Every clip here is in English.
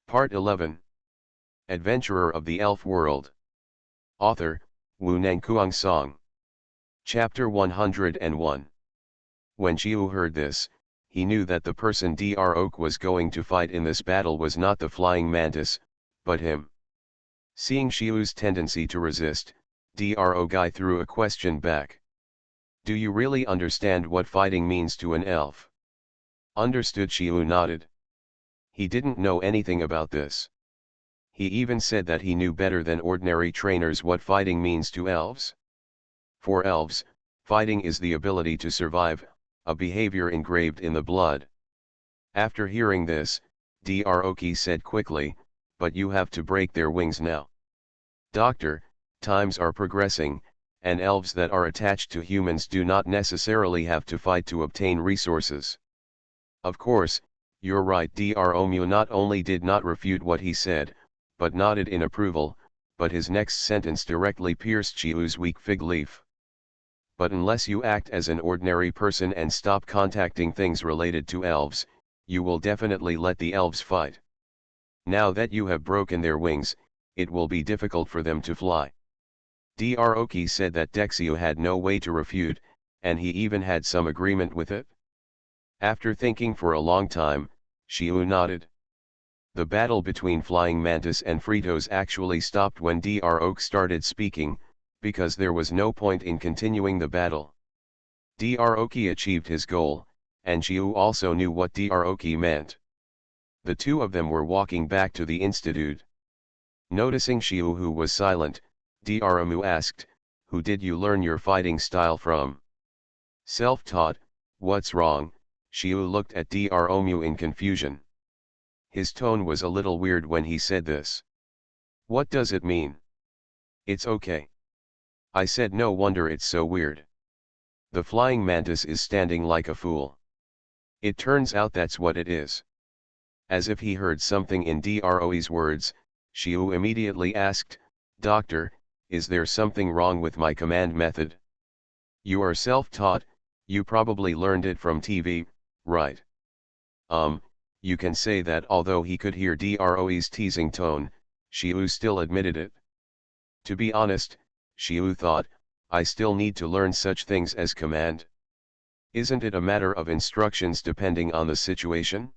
Part 11. Adventurer of the Elf World. Author, Wu Nangkuang Song. Chapter 101. When Chiu heard this, he knew that the person Dro was going to fight in this battle was not the flying mantis, but him. Seeing Chiu's tendency to resist, Dro Guy threw a question back. Do you really understand what fighting means to an elf? Understood. Chiu nodded. He didn't know anything about this. He even said that he knew better than ordinary trainers what fighting means to elves. For elves, fighting is the ability to survive, a behavior engraved in the blood. After hearing this, Dro said quickly, but you have to break their wings now. Doctor, times are progressing, and elves that are attached to humans do not necessarily have to fight to obtain resources. Of course, you're right. Dro not only did not refute what he said, but nodded in approval, but his next sentence directly pierced Chiu's weak fig leaf. But unless you act as an ordinary person and stop contacting things related to elves, you will definitely let the elves fight. Now that you have broken their wings, it will be difficult for them to fly. Dro said that Dexiu had no way to refute, and he even had some agreement with it. After thinking for a long time, Chiu nodded. The battle between Flying Mantis and Fritos actually stopped when Dro started speaking, because there was no point in continuing the battle. Dro achieved his goal, and Chiu also knew what Dro meant. The two of them were walking back to the institute. Noticing Chiu, who was silent, Dro asked, "Who did you learn your fighting style from?" "Self-taught." "What's wrong?" Chiu looked at Dro in confusion. His tone was a little weird when he said this. "What does it mean?" "It's okay." I said, "No wonder it's so weird. The flying mantis is standing like a fool." It turns out that's what it is. As if he heard something in Dro's words, Chiu immediately asked, "Doctor, is there something wrong with my command method?" "You are self-taught, you probably learned it from TV, right?" You can say that." Although he could hear Dro's teasing tone, Chiu still admitted it. To be honest, Chiu thought, I still need to learn such things as command. Isn't it a matter of instructions depending on the situation?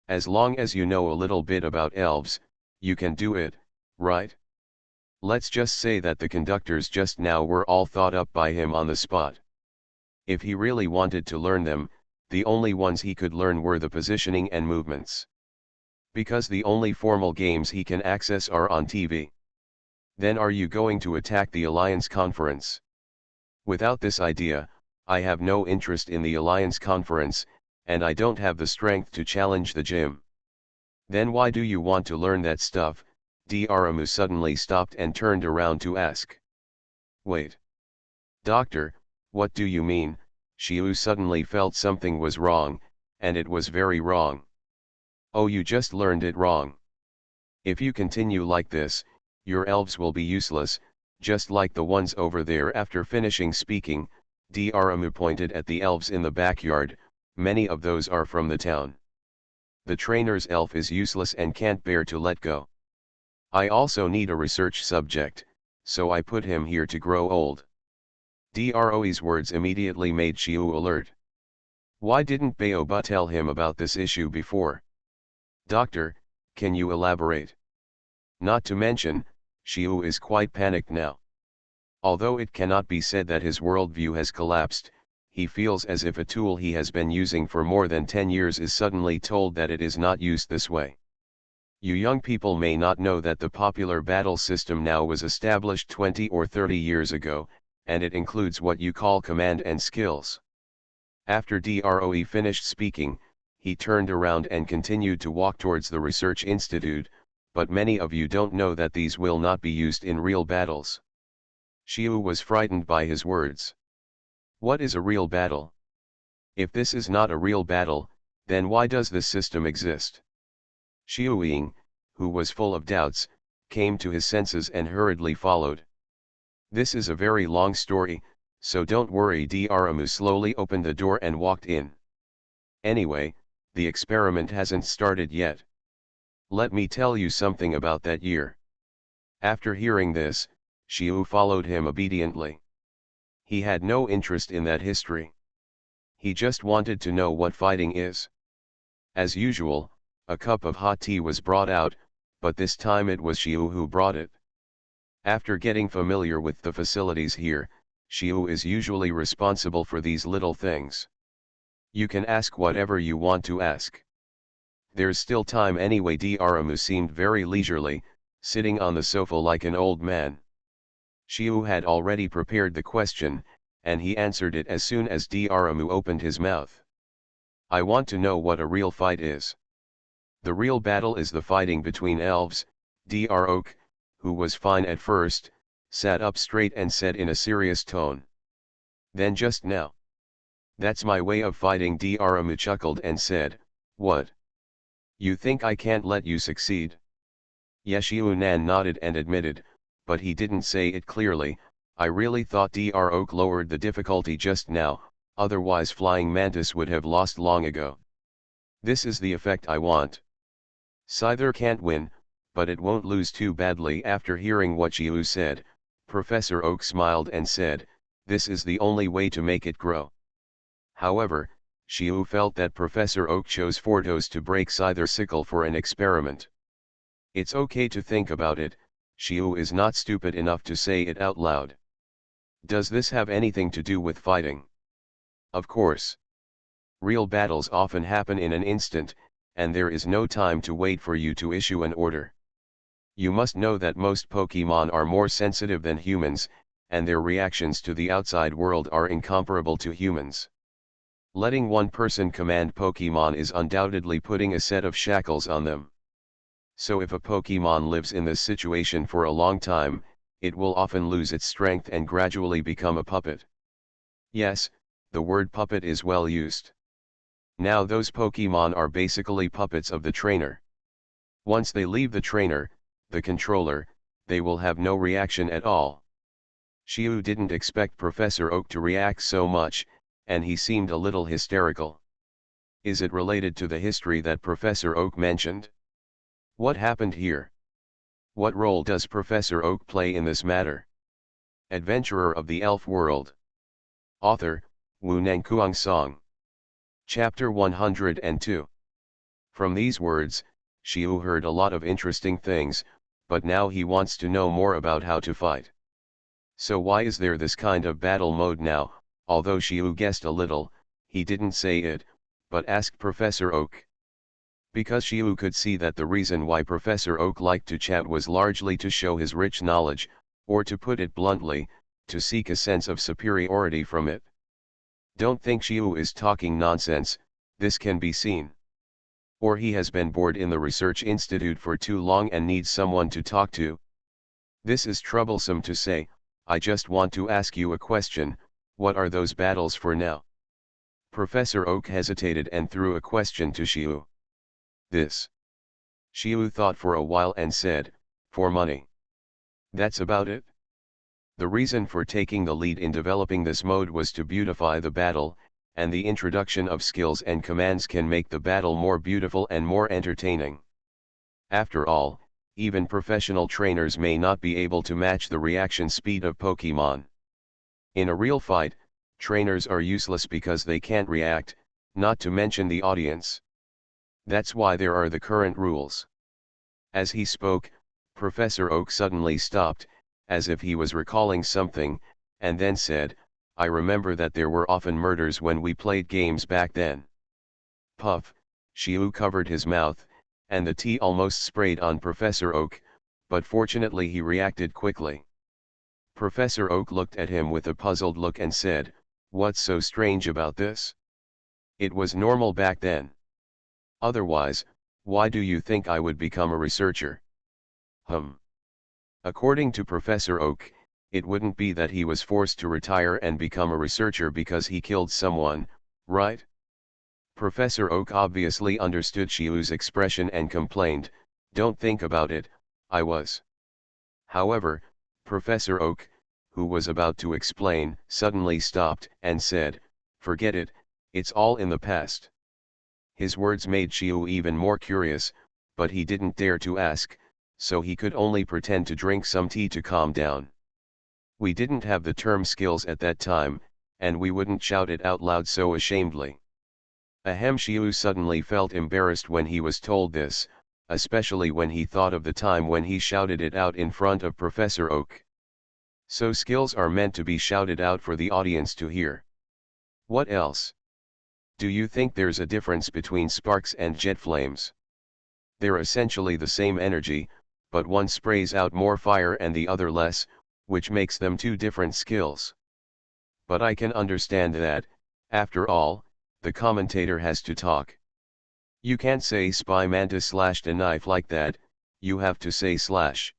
As long as you know a little bit about elves, you can do it, right? Let's just say that the conductors just now were all thought up by him on the spot. If he really wanted to learn them, the only ones he could learn were the positioning and movements. Because the only formal games he can access are on TV. Then are you going to attack the Alliance Conference? Without this idea, I have no interest in the Alliance Conference, and I don't have the strength to challenge the gym. Then why do you want to learn that stuff? Dro suddenly stopped and turned around to ask. Wait. Doctor, what do you mean? Chiu suddenly felt something was wrong, and it was very wrong. Oh, you just learned it wrong. If you continue like this, your elves will be useless, just like the ones over there. After finishing speaking, Dro pointed at the elves in the backyard. Many of those are from the town. The trainer's elf is useless and can't bear to let go. I also need a research subject, so I put him here to grow old. Dro's words immediately made Chiu alert. Why didn't Baoba tell him about this issue before? Doctor, can you elaborate? Not to mention, Chiu is quite panicked now. Although it cannot be said that his worldview has collapsed, he feels as if a tool he has been using for more than 10 years is suddenly told that it is not used this way. You young people may not know that the popular battle system now was established 20 or 30 years ago, and it includes what you call command and skills. After Dro finished speaking, he turned around and continued to walk towards the research institute, but many of you don't know that these will not be used in real battles. Chiu was frightened by his words. What is a real battle? If this is not a real battle, then why does this system exist? Chiu Ying, who was full of doubts, came to his senses and hurriedly followed. This is a very long story, so don't worry. Dro slowly opened the door and walked in. Anyway, the experiment hasn't started yet. Let me tell you something about that year. After hearing this, Xiu followed him obediently. He had no interest in that history. He just wanted to know what fighting is. As usual, a cup of hot tea was brought out, but this time it was Xiu who brought it. After getting familiar with the facilities here, Xiu is usually responsible for these little things. You can ask whatever you want to ask. There's still time anyway. Daramu seemed very leisurely, sitting on the sofa like an old man. Xiu had already prepared the question, and he answered it as soon as Daramu opened his mouth. I want to know what a real fight is. The real battle is the fighting between elves. Dr. who was fine at first, sat up straight and said in a serious tone. Then just now. That's my way of fighting. Daramu chuckled and said, what? You think I can't let you succeed? Xiu Nan nodded and admitted, but he didn't say it clearly. I really thought Dr. lowered the difficulty just now, otherwise Flying Mantis would have lost long ago. This is the effect I want. Scyther can't win, but it won't lose too badly. After hearing what Xiu said, Professor Oak smiled and said, this is the only way to make it grow. However, Xiu felt that Professor Oak chose Fortos to break Scyther's sickle for an experiment. It's okay to think about it, Xiu is not stupid enough to say it out loud. Does this have anything to do with fighting? Of course. Real battles often happen in an instant, and there is no time to wait for you to issue an order. You must know that most Pokemon are more sensitive than humans, and their reactions to the outside world are incomparable to humans. Letting one person command Pokemon is undoubtedly putting a set of shackles on them. So if a Pokemon lives in this situation for a long time, it will often lose its strength and gradually become a puppet. Yes, the word puppet is well used. Now those Pokemon are basically puppets of the trainer. Once they leave the trainer, the controller, they will have no reaction at all. Xiu didn't expect Professor Oak to react so much, and he seemed a little hysterical. Is it related to the history that Professor Oak mentioned? What happened here? What role does Professor Oak play in this matter? Adventurer of the Elf World. Author, Wu Nangkuang Song. Chapter 102. From these words, Xiu heard a lot of interesting things, but now he wants to know more about how to fight. So why is there this kind of battle mode now? Although Xiu guessed a little, he didn't say it, but asked Professor Oak. Because Xiu could see that the reason why Professor Oak liked to chat was largely to show his rich knowledge, or to put it bluntly, to seek a sense of superiority from it. Don't think Xiu is talking nonsense, this can be seen. Or he has been bored in the research institute for too long and needs someone to talk to. This is troublesome to say. I just want to ask you a question. What are those battles for now? Professor Oak hesitated and threw a question to Xiu. This. Xiu thought for a while and said, for money. That's about it. The reason for taking the lead in developing this mode was to beautify the battle, and the introduction of skills and commands can make the battle more beautiful and more entertaining. After all, even professional trainers may not be able to match the reaction speed of Pokemon. In a real fight, trainers are useless because they can't react, not to mention the audience. That's why there are the current rules. As he spoke, Professor Oak suddenly stopped, as if he was recalling something, and then said, I remember that there were often murders when we played games back then. Puff, Xiu covered his mouth, and the tea almost sprayed on Professor Oak, but fortunately he reacted quickly. Professor Oak looked at him with a puzzled look and said, what's so strange about this? It was normal back then. Otherwise, why do you think I would become a researcher? According to Professor Oak, it wouldn't be that he was forced to retire and become a researcher because he killed someone, right? Professor Oak obviously understood Xiu's expression and complained, don't think about it, I was. However, Professor Oak, who was about to explain, suddenly stopped and said, forget it, it's all in the past. His words made Xiu even more curious, but he didn't dare to ask, so he could only pretend to drink some tea to calm down. We didn't have the term skills at that time, and we wouldn't shout it out loud so ashamedly. Ahem. Shiu suddenly felt embarrassed when he was told this, especially when he thought of the time when he shouted it out in front of Professor Oak. So skills are meant to be shouted out for the audience to hear. What else? Do you think there's a difference between sparks and jet flames? They're essentially the same energy, but one sprays out more fire and the other less, which makes them two different skills. But I can understand that, after all, the commentator has to talk. You can't say spy mantis slashed a knife like that, you have to say slash.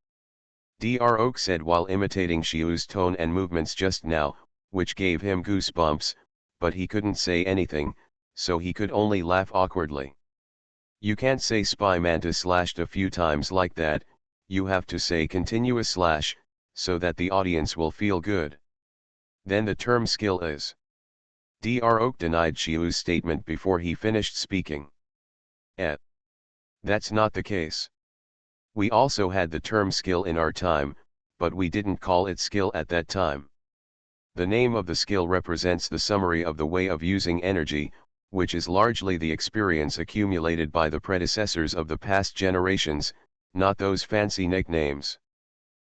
Dr. Oak said while imitating Shiu's tone and movements just now, which gave him goosebumps, but he couldn't say anything, so he could only laugh awkwardly. You can't say spy mantis slashed a few times like that, you have to say continuous slash, so that the audience will feel good. Then the term skill is. Dr. Oak denied Shiu's statement before he finished speaking. That's not the case. We also had the term skill in our time, but we didn't call it skill at that time. The name of the skill represents the summary of the way of using energy, which is largely the experience accumulated by the predecessors of the past generations, not those fancy nicknames.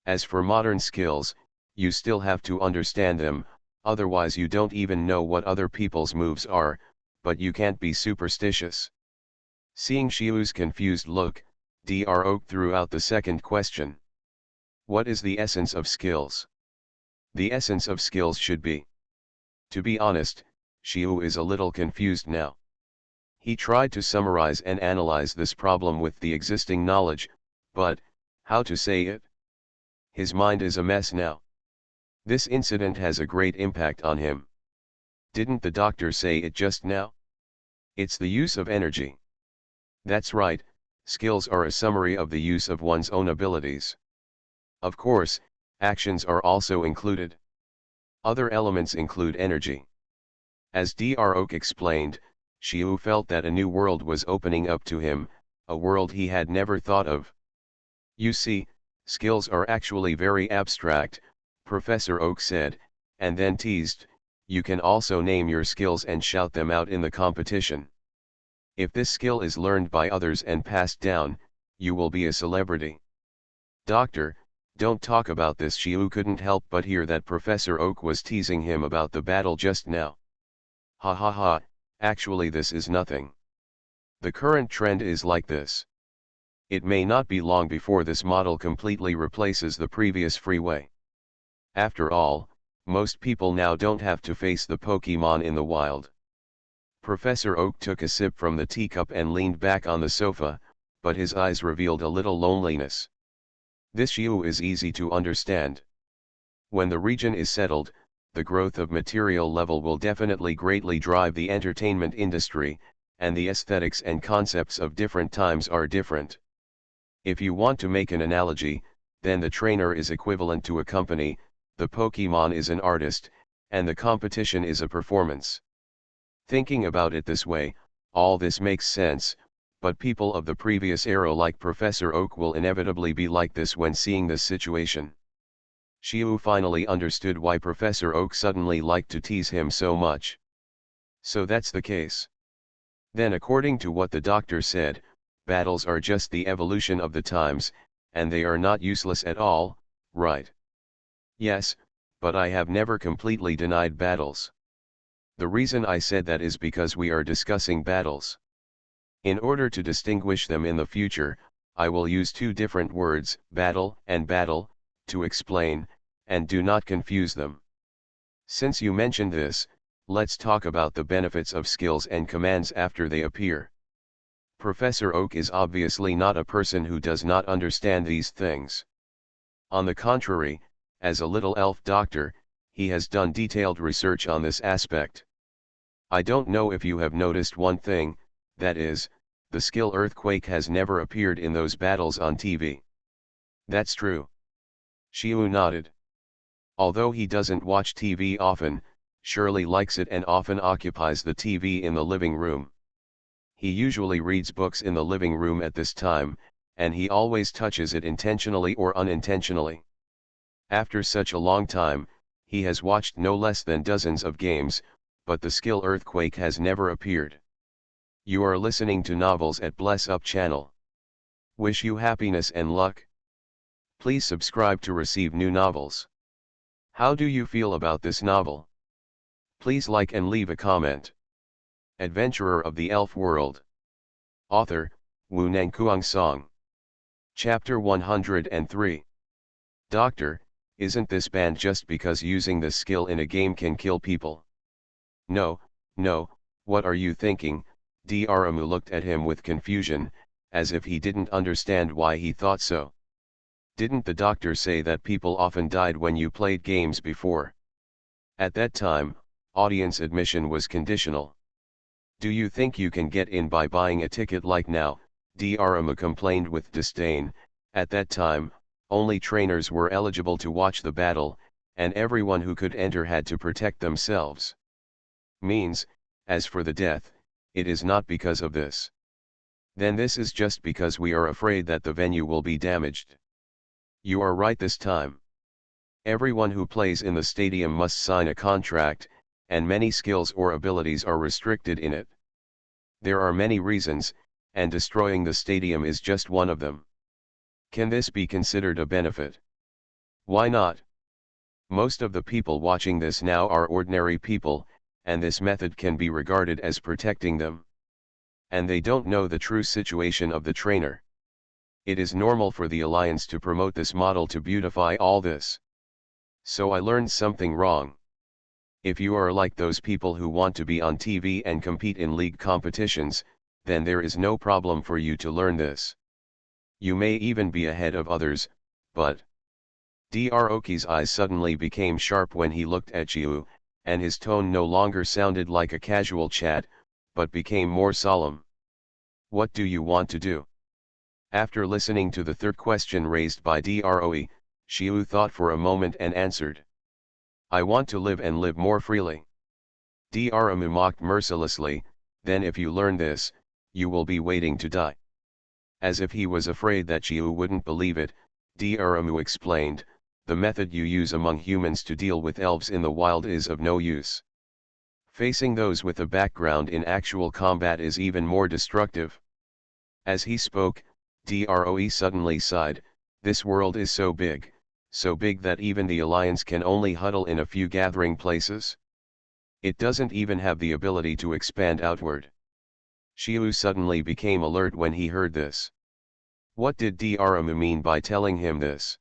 As for modern skills, you still have to understand them, otherwise you don't even know what other people's moves are, but you can't be superstitious. Seeing Shiu's confused look, Dr. Oak threw out the second question. What is the essence of skills? The essence of skills should be. To be honest, Shiu is a little confused now. He tried to summarize and analyze this problem with the existing knowledge, but, how to say it? His mind is a mess now. This incident has a great impact on him. Didn't the doctor say it just now? It's the use of energy. That's right, skills are a summary of the use of one's own abilities. Of course, actions are also included. Other elements include energy. As Dr. Oak explained, Shiu felt that a new world was opening up to him, a world he had never thought of. You see, skills are actually very abstract, Professor Oak said, and then teased, you can also name your skills and shout them out in the competition. If this skill is learned by others and passed down, you will be a celebrity. Doctor, don't talk about this. Shiu couldn't help but hear that Professor Oak was teasing him about the battle just now. Ha ha ha, actually this is nothing. The current trend is like this. It may not be long before this model completely replaces the previous freeway. After all, most people now don't have to face the Pokemon in the wild. Professor Oak took a sip from the teacup and leaned back on the sofa, but his eyes revealed a little loneliness. This Shiu is easy to understand. When the region is settled, the growth of material level will definitely greatly drive the entertainment industry, and the aesthetics and concepts of different times are different. If you want to make an analogy, then the trainer is equivalent to a company, the Pokemon is an artist, and the competition is a performance. Thinking about it this way, all this makes sense, but people of the previous era like Professor Oak will inevitably be like this when seeing this situation. Shiu finally understood why Professor Oak suddenly liked to tease him so much. So that's the case. Then according to what the doctor said, battles are just the evolution of the times, and they are not useless at all, right? Yes, but I have never completely denied battles. The reason I said that is because we are discussing battles. In order to distinguish them in the future, I will use two different words, battle and battle, to explain, and do not confuse them. Since you mentioned this, let's talk about the benefits of skills and commands after they appear. Professor Oak is obviously not a person who does not understand these things. On the contrary, as a little elf doctor, he has done detailed research on this aspect. I don't know if you have noticed one thing, that is, the skill earthquake has never appeared in those battles on TV. That's true. Shiu nodded. Although he doesn't watch TV often, Shirley likes it and often occupies the TV in the living room. He usually reads books in the living room at this time, and he always touches it intentionally or unintentionally. After such a long time, he has watched no less than dozens of games, but the skill earthquake has never appeared. You are listening to Novels at Bless Up channel. Wish you happiness and luck. Please subscribe to receive new novels. How do you feel about this novel? Please like and leave a comment. Adventurer of the Elf World. Author, Wu Nangkuang Song. Chapter 103. Doctor, isn't this banned just because using this skill in a game can kill people? No, no, what are you thinking? Dramu looked at him with confusion, as if he didn't understand why he thought so. Didn't the doctor say that people often died when you played games before? At that time, audience admission was conditional. Do you think you can get in by buying a ticket like now? Dramu complained with disdain. At that time, only trainers were eligible to watch the battle, and everyone who could enter had to protect themselves. Means, as for the death, it is not because of this. Then this is just because we are afraid that the venue will be damaged. You are right this time. Everyone who plays in the stadium must sign a contract, and many skills or abilities are restricted in it. There are many reasons, and destroying the stadium is just one of them. Can this be considered a benefit? Why not? Most of the people watching this now are ordinary people, and this method can be regarded as protecting them. And they don't know the true situation of the trainer. It is normal for the Alliance to promote this model to beautify all this. So I learned something wrong. If you are like those people who want to be on TV and compete in league competitions, then there is no problem for you to learn this. You may even be ahead of others, but... Droki's eyes suddenly became sharp when he looked at Jiu, and his tone no longer sounded like a casual chat, but became more solemn. What do you want to do? After listening to the third question raised by Droe, Xiu thought for a moment and answered. I want to live and live more freely. Dramu mocked mercilessly, then if you learn this, you will be waiting to die. As if he was afraid that Xiu wouldn't believe it, Dramu explained, the method you use among humans to deal with elves in the wild is of no use. Facing those with a background in actual combat is even more destructive. As he spoke, Droe suddenly sighed, this world is so big that even the Alliance can only huddle in a few gathering places. It doesn't even have the ability to expand outward. Xiu suddenly became alert when he heard this. What did Dramu mean by telling him this?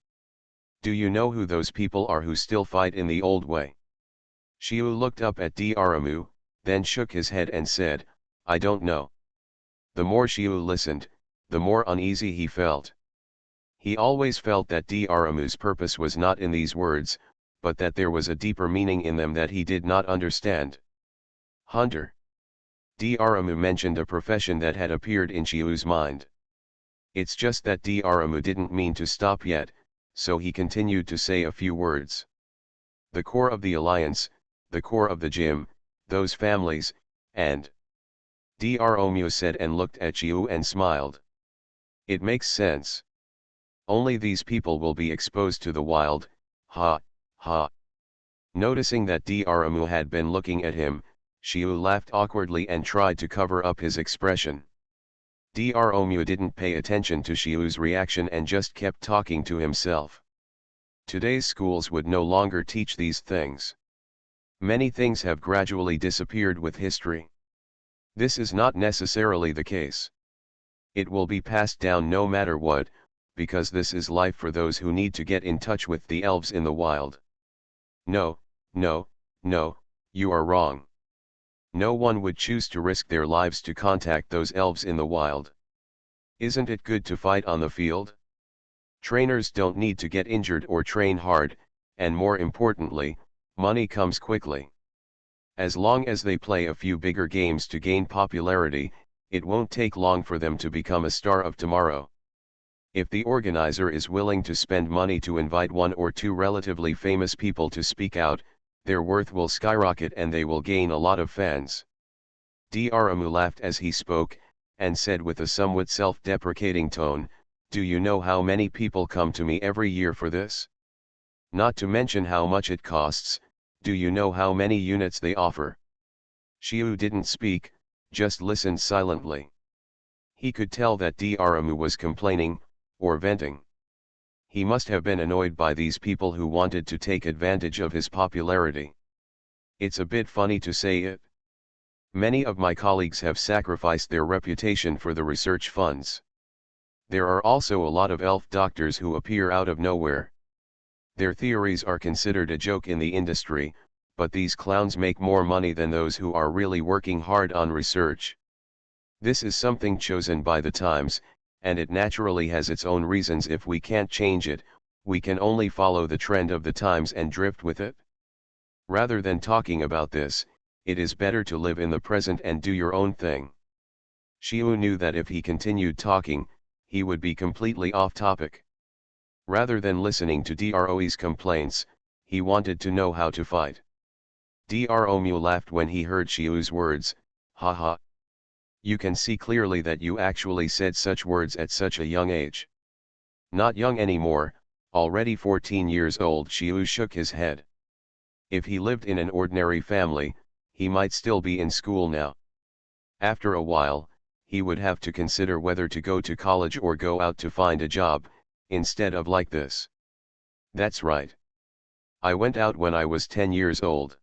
Do you know who those people are who still fight in the old way? Xiu looked up at Dramu, then shook his head and said, I don't know. The more Xiu listened, the more uneasy he felt. He always felt that Dramu's purpose was not in these words, but that there was a deeper meaning in them that he did not understand. Hunter. Dramu mentioned a profession that had appeared in Xiu's mind. It's just that Dramu didn't mean to stop yet, so he continued to say a few words. The core of the Alliance, the core of the gym, those families, and... Dramu said and looked at Xiu and smiled. It makes sense. Only these people will be exposed to the wild, ha, ha. Noticing that Dramu had been looking at him, Xiu laughed awkwardly and tried to cover up his expression. Dramu didn't pay attention to Xiu's reaction and just kept talking to himself. Today's schools would no longer teach these things. Many things have gradually disappeared with history. This is not necessarily the case. It will be passed down no matter what, because this is life for those who need to get in touch with the elves in the wild. No, no, no, you are wrong. No one would choose to risk their lives to contact those elves in the wild. Isn't it good to fight on the field? Trainers don't need to get injured or train hard, and more importantly, money comes quickly. As long as they play a few bigger games to gain popularity, it won't take long for them to become a star of tomorrow. If the organizer is willing to spend money to invite one or two relatively famous people to speak out, their worth will skyrocket and they will gain a lot of fans. Dramu laughed as he spoke, and said with a somewhat self-deprecating tone, "Do you know how many people come to me every year for this? Not to mention how much it costs, do you know how many units they offer?" Shiu didn't speak, just listened silently. He could tell that Daramu was complaining, or venting. He must have been annoyed by these people who wanted to take advantage of his popularity. It's a bit funny to say it. Many of my colleagues have sacrificed their reputation for the research funds. There are also a lot of elf doctors who appear out of nowhere. Their theories are considered a joke in the industry, but these clowns make more money than those who are really working hard on research. This is something chosen by the times, and it naturally has its own reasons. If we can't change it, we can only follow the trend of the times and drift with it. Rather than talking about this, it is better to live in the present and do your own thing. Shiu knew that if he continued talking, he would be completely off topic. Rather than listening to Dro's complaints, he wanted to know how to fight. Dromu laughed when he heard Shiu's words. "Haha. You can see clearly that you actually said such words at such a young age." "Not young anymore, already 14 years old." Shiu shook his head. If he lived in an ordinary family, he might still be in school now. After a while, he would have to consider whether to go to college or go out to find a job, instead of like this. "That's right. I went out when I was 10 years old.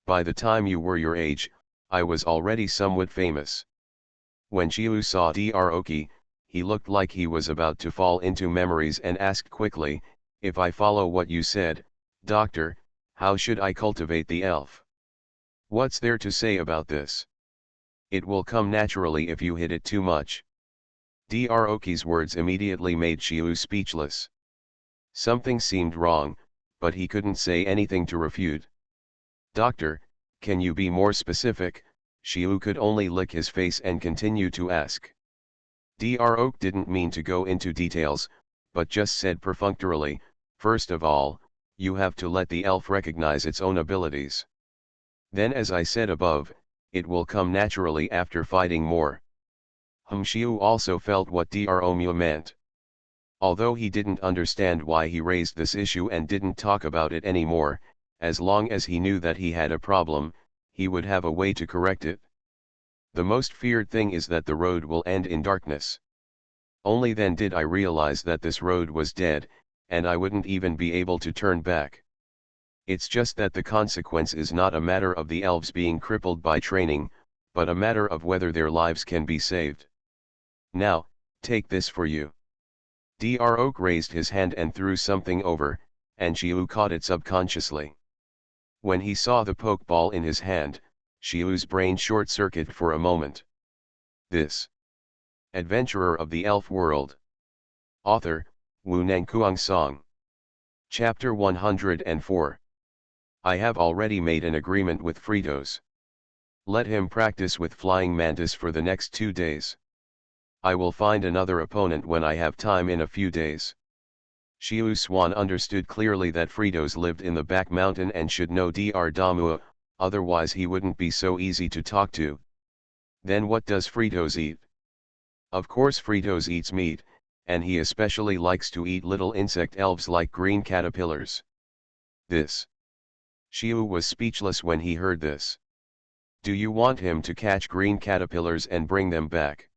By the time you were your age, I was already somewhat famous." When Shiu saw Droki, he looked like he was about to fall into memories and asked quickly, "If I follow what you said, doctor, how should I cultivate the elf? What's there to say about this? It will come naturally if you hit it too much." Droki's words immediately made Shiu speechless. Something seemed wrong, but he couldn't say anything to refute. "Doctor, can you be more specific?" Shiu could only lick his face and continue to ask. Drok didn't mean to go into details, but just said perfunctorily, "First of all, you have to let the elf recognize its own abilities. Then, as I said above, it will come naturally after fighting more." Shiu also felt what Dromu meant. Although he didn't understand why he raised this issue and didn't talk about it anymore, as long as he knew that he had a problem, he would have a way to correct it. "The most feared thing is that the road will end in darkness. Only then did I realize that this road was dead, and I wouldn't even be able to turn back. It's just that the consequence is not a matter of the elves being crippled by training, but a matter of whether their lives can be saved. Now, take this for you." Drok raised his hand and threw something over, and Shiu caught it subconsciously. When he saw the pokeball in his hand, Shiu's brain short-circuited for a moment. This. Adventurer of the Elf World. Author, Wu Nangkuang Song. Chapter 104. I have already made an agreement with Fritos. Let him practice with Flying Mantis for the next 2 days. I will find another opponent when I have time in a few days. Shiu Swan understood clearly that Fritos lived in the back mountain and should know Dr. Damua, otherwise he wouldn't be so easy to talk to. Then what does Fritos eat? Of course Fritos eats meat, and he especially likes to eat little insect elves like green caterpillars. This. Shiu was speechless when he heard this. Do you want him to catch green caterpillars and bring them back?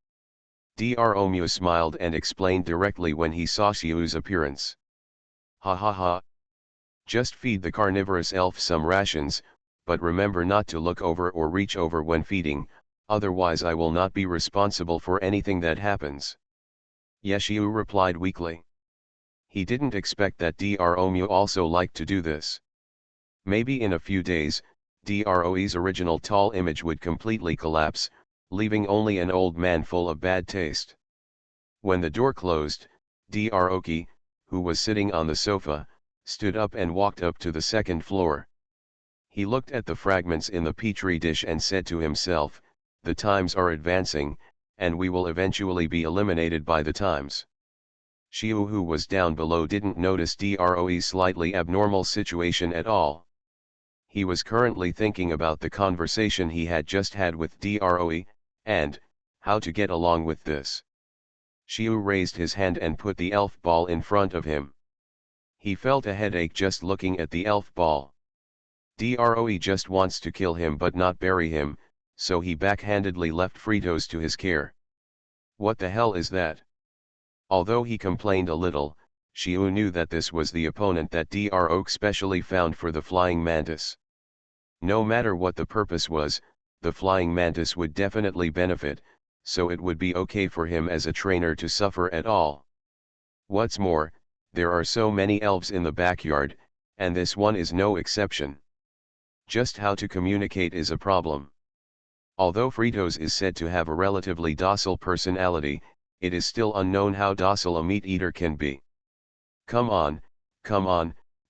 Dromu smiled and explained directly when he saw Shiu's appearance. Ha ha ha. Just feed the carnivorous elf some rations, but remember not to look over or reach over when feeding, otherwise I will not be responsible for anything that happens. Yes, Shiu replied weakly. He didn't expect that Dromu also liked to do this. Maybe in a few days, Dro's original tall image would completely collapse, leaving only an old man full of bad taste. When the door closed, Droki, who was sitting on the sofa, stood up and walked up to the second floor. He looked at the fragments in the petri dish and said to himself, the times are advancing, and we will eventually be eliminated by the times. Shiu, who was down below, didn't notice Dro's slightly abnormal situation at all. He was currently thinking about the conversation he had just had with Dro, and, How to get along with this? Xiu raised his hand and put the elf ball in front of him. He felt a headache just looking at the elf ball. Droe just wants to kill him but not bury him, so he backhandedly left Fritos to his care. What the hell is that? Although he complained a little, Xiu knew that this was the opponent that Droe specially found for the flying mantis. No matter what the purpose was, the flying mantis would definitely benefit, so it would be okay for him as a trainer to suffer at all. What's more, there are so many elves in the backyard, and this one is no exception. Just how to communicate is a problem. Although Fritos is said to have a relatively docile personality, it is still unknown how docile a meat-eater can be. Come on,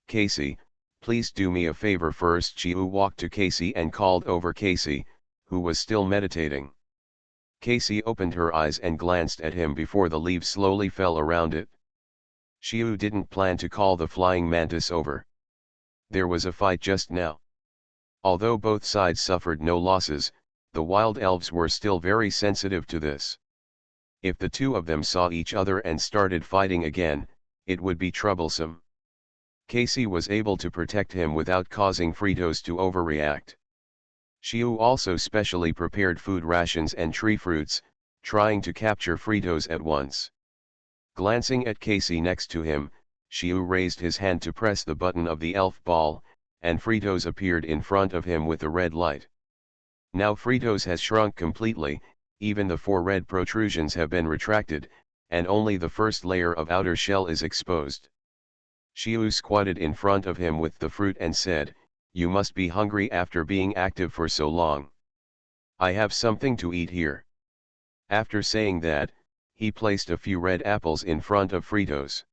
Casey, please do me a favor first. Xiu walked to Casey and called over Casey, who was still meditating. Casey opened her eyes and glanced at him before the leaves slowly fell around it. Xiu didn't plan to call the flying mantis over. There was a fight just now. Although both sides suffered no losses, the wild elves were still very sensitive to this. If the two of them saw each other and started fighting again, it would be troublesome. Casey was able to protect him without causing Fritos to overreact. Xiu also specially prepared food rations and tree fruits, trying to capture Fritos at once. Glancing at Casey next to him, Xiu raised his hand to press the button of the elf ball, and Fritos appeared in front of him with a red light. Now Fritos has shrunk completely, even the 4 red protrusions have been retracted, and only the first layer of outer shell is exposed. Xiu squatted in front of him with the fruit and said, "You must be hungry after being active for so long. I have something to eat here." After saying that, he placed a few red apples in front of Fritos.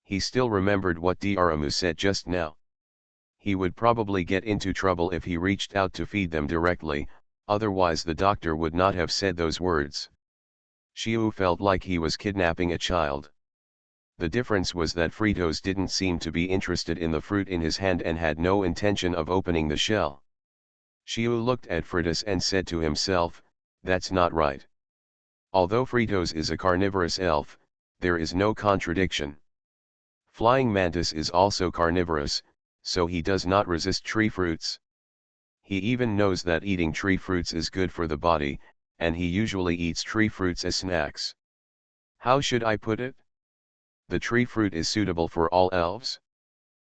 He still remembered what Droe said just now. He would probably get into trouble if he reached out to feed them directly, otherwise the doctor would not have said those words. Xiu felt like he was kidnapping a child. The difference was that Fritos didn't seem to be interested in the fruit in his hand and had no intention of opening the shell. Xiu looked at Fritos and said to himself, "That's not right." Although Fritos is a carnivorous elf, there is no contradiction. Flying mantis is also carnivorous, so he does not resist tree fruits. He even knows that eating tree fruits is good for the body, and he usually eats tree fruits as snacks. How should I put it? The tree fruit is suitable for all elves?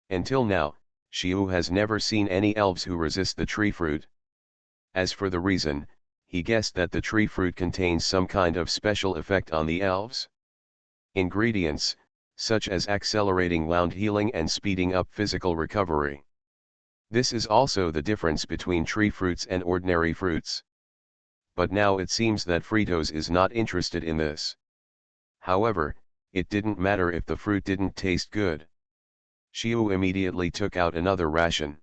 Until now, Xiu has never seen any elves who resist the tree fruit. As for the reason, he guessed that the tree fruit contains some kind of special effect on the elves. Ingredients, such as accelerating wound healing and speeding up physical recovery. This is also the difference between tree fruits and ordinary fruits. But now it seems that Fritos is not interested in this. However, it didn't matter if the fruit didn't taste good. Xiu immediately took out another ration.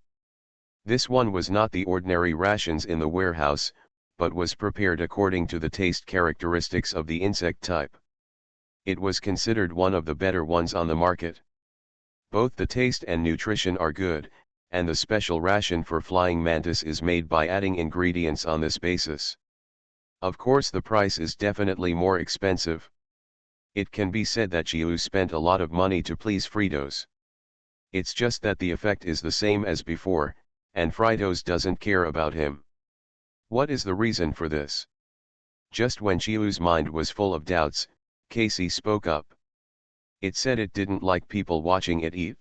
This one was not the ordinary rations in the warehouse, but was prepared according to the taste characteristics of the insect type. It was considered one of the better ones on the market. Both the taste and nutrition are good, and the special ration for flying mantis is made by adding ingredients on this basis. Of course the price is definitely more expensive. It can be said that Xiu spent a lot of money to please Fritos. It's just that the effect is the same as before, and Fritos doesn't care about him. What is the reason for this? Just when Xiu's mind was full of doubts, Casey spoke up. It said it didn't like people watching it eat.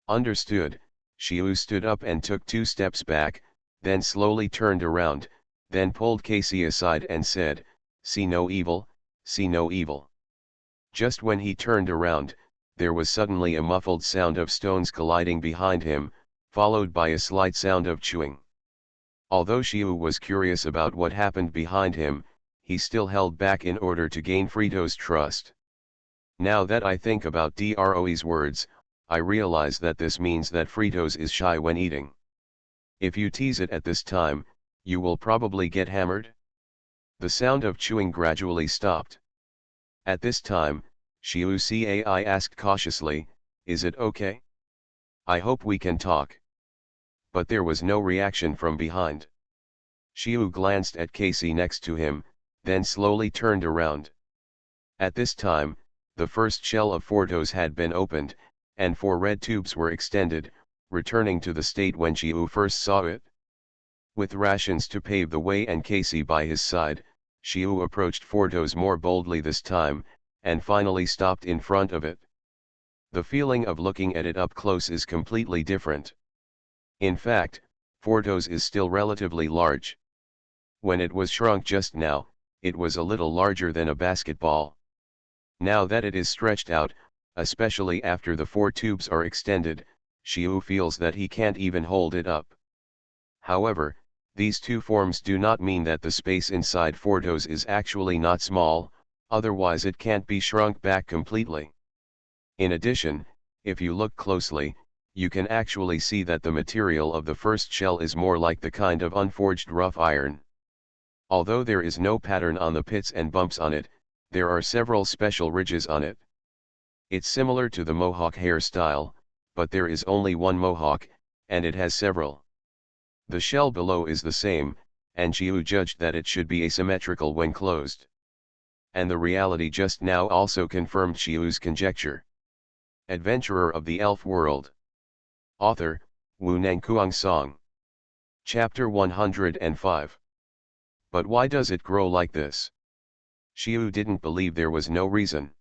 Understood. Xiu stood up and took 2 steps back, then slowly turned around, then pulled Casey aside and said, "See no evil, see no evil." Just when he turned around, there was suddenly a muffled sound of stones colliding behind him, followed by a slight sound of chewing. Although Xiu was curious about what happened behind him, he still held back in order to gain Fritos' trust. Now that I think about Droe's words, I realize that this means that Fritos is shy when eating. If you tease it at this time, you will probably get hammered. The sound of chewing gradually stopped. At this time, Xiu Cai asked cautiously, "Is it okay? I hope we can talk." But there was no reaction from behind. Xiu glanced at Casey next to him, then slowly turned around. At this time, the first shell of Fortos had been opened, and 4 red tubes were extended, returning to the state when Chiu first saw it. With rations to pave the way and Casey by his side, Chiu approached Fortos more boldly this time, and finally stopped in front of it. The feeling of looking at it up close is completely different. In fact, Fortos is still relatively large. When it was shrunk just now, it was a little larger than a basketball. Now that it is stretched out, especially after the 4 tubes are extended, Chiu feels that he can't even hold it up. However, these two forms do not mean that the space inside Fortos is actually not small, otherwise it can't be shrunk back completely. In addition, if you look closely, you can actually see that the material of the first shell is more like the kind of unforged rough iron. Although there is no pattern on the pits and bumps on it, there are several special ridges on it. It's similar to the mohawk hairstyle, but there is only one mohawk, and it has several. The shell below is the same, and Chiu judged that it should be asymmetrical when closed. And the reality just now also confirmed Chiu's conjecture. Adventurer of the Elf World. Author, Wu Nangkuang Song. Chapter 105. But why does it grow like this? Chiu didn't believe there was no reason.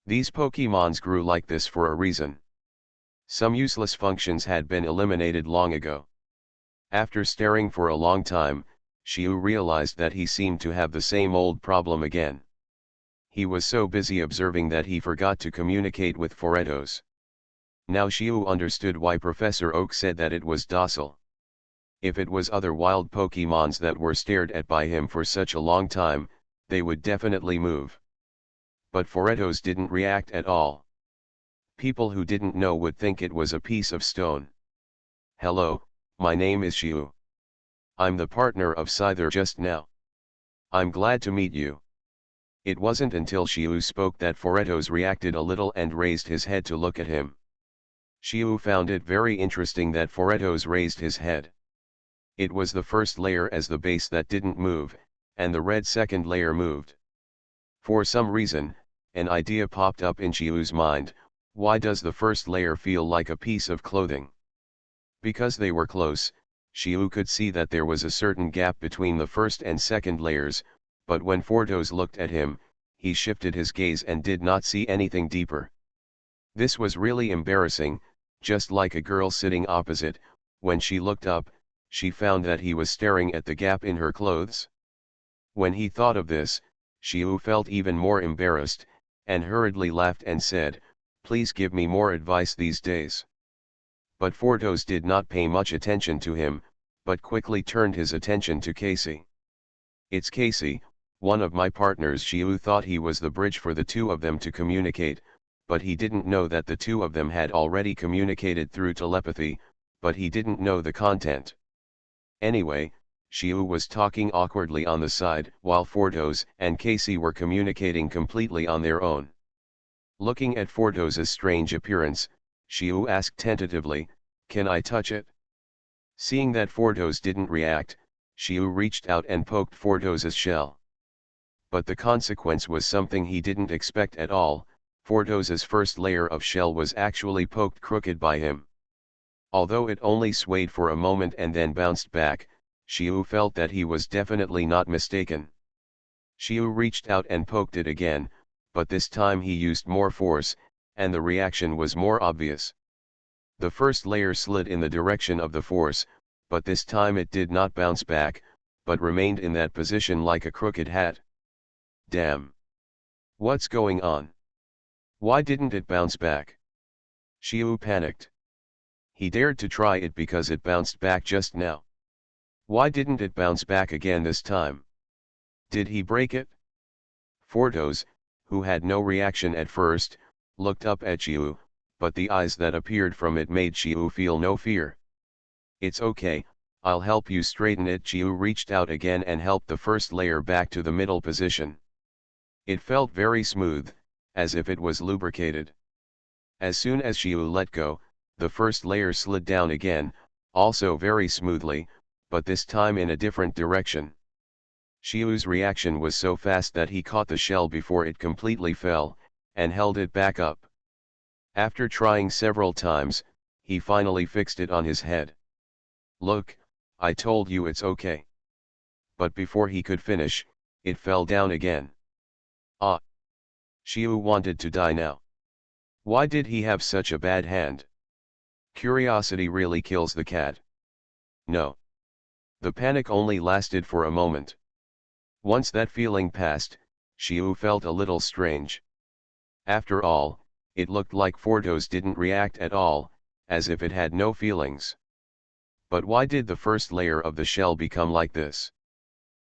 These Pokemons grew like this for a reason. Some useless functions had been eliminated long ago. After staring for a long time, Chiu realized that he seemed to have the same old problem again. He was so busy observing that he forgot to communicate with Fortos. Now Chiu understood why Professor Oak said that it was docile. If it was other wild Pokemons that were stared at by him for such a long time, they would definitely move. But Fortos didn't react at all. People who didn't know would think it was a piece of stone. Hello, my name is Chiu. I'm the partner of Scyther just now. I'm glad to meet you. It wasn't until Chiu spoke that Fortos reacted a little and raised his head to look at him. Chiu found it very interesting that Fortos raised his head. It was the first layer as the base that didn't move, and the red second layer moved. For some reason, an idea popped up in Chiu's mind: why does the first layer feel like a piece of clothing? Because they were close, Chiu could see that there was a certain gap between the first and second layers, but when Fortos looked at him, he shifted his gaze and did not see anything deeper. This was really embarrassing, just like a girl sitting opposite. When she looked up, she found that he was staring at the gap in her clothes. When he thought of this, Chiu felt even more embarrassed, and hurriedly laughed and said, "Please give me more advice these days." But Fortos did not pay much attention to him, but quickly turned his attention to Casey. "It's Casey, one of my partners." Chiu thought he was the bridge for the two of them to communicate, but he didn't know that the two of them had already communicated through telepathy, but he didn't know the content. Anyway, Chiu was talking awkwardly on the side, while Fortos and Casey were communicating completely on their own. Looking at Fortos's strange appearance, Chiu asked tentatively, "Can I touch it?" Seeing that Fortos didn't react, Chiu reached out and poked Fortos's shell. But the consequence was something he didn't expect at all. Fortos's first layer of shell was actually poked crooked by him. Although it only swayed for a moment and then bounced back, Chiu felt that he was definitely not mistaken. Chiu reached out and poked it again, but this time he used more force, and the reaction was more obvious. The first layer slid in the direction of the force, but this time it did not bounce back, but remained in that position like a crooked hat. Damn! What's going on? Why didn't it bounce back? Chiu panicked. He dared to try it because it bounced back just now. Why didn't it bounce back again this time? Did he break it? Fortos, who had no reaction at first, looked up at Chiu, but the eyes that appeared from it made Chiu feel no fear. "It's okay, I'll help you straighten it." Chiu reached out again and helped the first layer back to the middle position. It felt very smooth, as if it was lubricated. As soon as Chiu let go, the first layer slid down again, also very smoothly, but this time in a different direction. Xiu's reaction was so fast that he caught the shell before it completely fell, and held it back up. After trying several times, he finally fixed it on his head. "Look, I told you it's okay." But before he could finish, it fell down again. Ah! Xiu wanted to die now. Why did he have such a bad hand? Curiosity really kills the cat. No. The panic only lasted for a moment. Once that feeling passed, Xiu felt a little strange. After all, it looked like Fortos didn't react at all, as if it had no feelings. But why did the first layer of the shell become like this?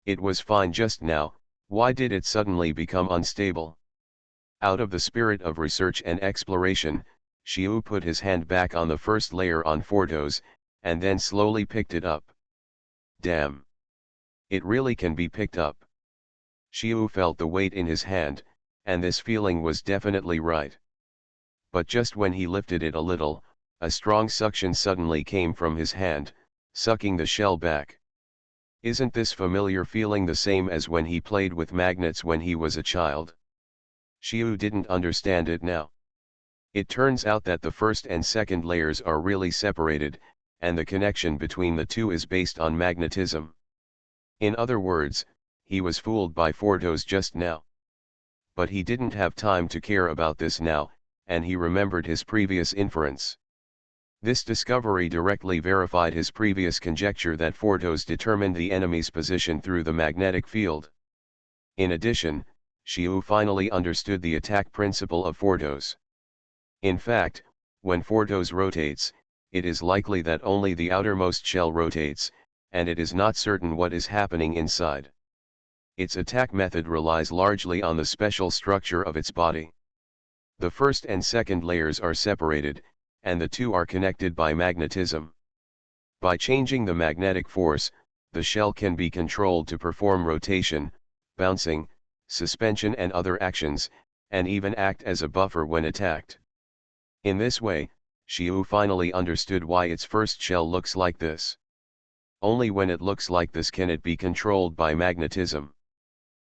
It was fine just now, why did it suddenly become unstable? Out of the spirit of research and exploration, Xiu put his hand back on the first layer on Fortos, and then slowly picked it up. Damn! It really can be picked up. Xiu felt the weight in his hand, and this feeling was definitely right. But just when he lifted it a little, a strong suction suddenly came from his hand, sucking the shell back. Isn't this familiar feeling the same as when he played with magnets when he was a child? Xiu didn't understand it now. It turns out that the first and second layers are really separated, and the connection between the two is based on magnetism. In other words, he was fooled by Fortos just now. But he didn't have time to care about this now, and he remembered his previous inference. This discovery directly verified his previous conjecture that Fortos determined the enemy's position through the magnetic field. In addition, Xiu finally understood the attack principle of Fortos. In fact, when Fortos rotates, it is likely that only the outermost shell rotates, and it is not certain what is happening inside. Its attack method relies largely on the special structure of its body. The first and second layers are separated, and the two are connected by magnetism. By changing the magnetic force, the shell can be controlled to perform rotation, bouncing, suspension and other actions, and even act as a buffer when attacked. In this way, Xiu finally understood why its first shell looks like this. Only when it looks like this can it be controlled by magnetism.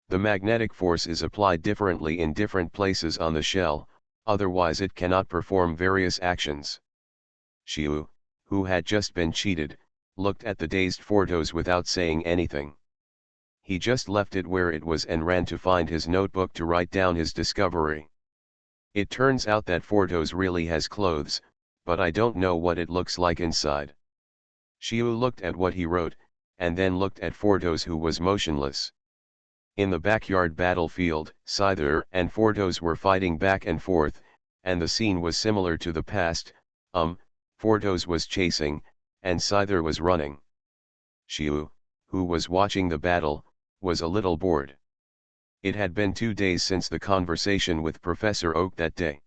The magnetic force is applied differently in different places on the shell, otherwise it cannot perform various actions. Xiu, who had just been cheated, looked at the dazed Fortos without saying anything. He just left it where it was and ran to find his notebook to write down his discovery. It turns out that Fortos really has clothes, but I don't know what it looks like inside. Xiu looked at what he wrote, and then looked at Fortos who was motionless. In the backyard battlefield, Scyther and Fortos were fighting back and forth, and the scene was similar to the past. Fortos was chasing, and Scyther was running. Xiu, who was watching the battle, was a little bored. It had been 2 days since the conversation with Professor Oak that day.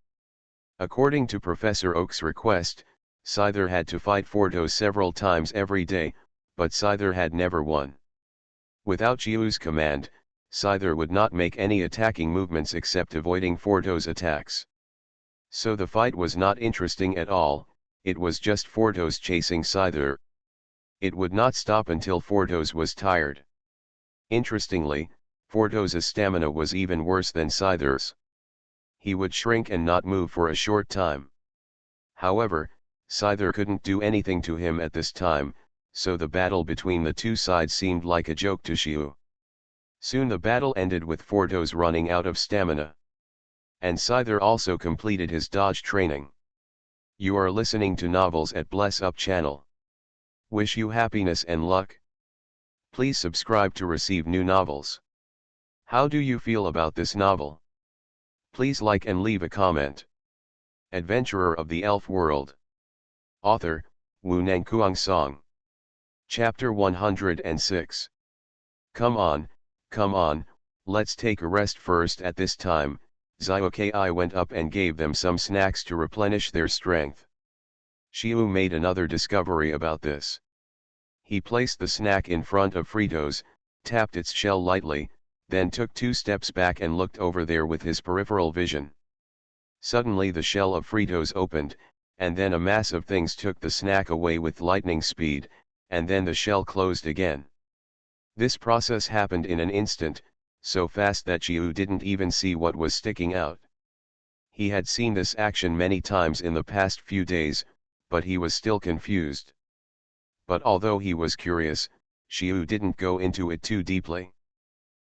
According to Professor Oak's request, Scyther had to fight Fortos several times every day, but Scyther had never won. Without Xiu's command, Scyther would not make any attacking movements except avoiding Fortos' attacks. So the fight was not interesting at all, it was just Fortos chasing Scyther. It would not stop until Fortos was tired. Interestingly, Fortos' stamina was even worse than Scyther's. He would shrink and not move for a short time. However, Scyther couldn't do anything to him at this time, so the battle between the two sides seemed like a joke to Xiu. Soon the battle ended with Fortos running out of stamina. And Scyther also completed his dodge training. You are listening to Novels at Bless Up channel. Wish you happiness and luck. Please subscribe to receive new novels. How do you feel about this novel? Please like and leave a comment. Adventurer of the Elf World. Author, Wu Nangkuang Song. Chapter 106. Come on, let's take a rest first. At this time, Xiaokai went up and gave them some snacks to replenish their strength. Xiu made another discovery about this. He placed the snack in front of Fritos, tapped its shell lightly, then took 2 steps back and looked over there with his peripheral vision. Suddenly the shell of Fritos opened, and then a mass of things took the snack away with lightning speed, and then the shell closed again. This process happened in an instant, so fast that Jiu didn't even see what was sticking out. He had seen this action many times in the past few days, but he was still confused. But although he was curious, Jiu didn't go into it too deeply.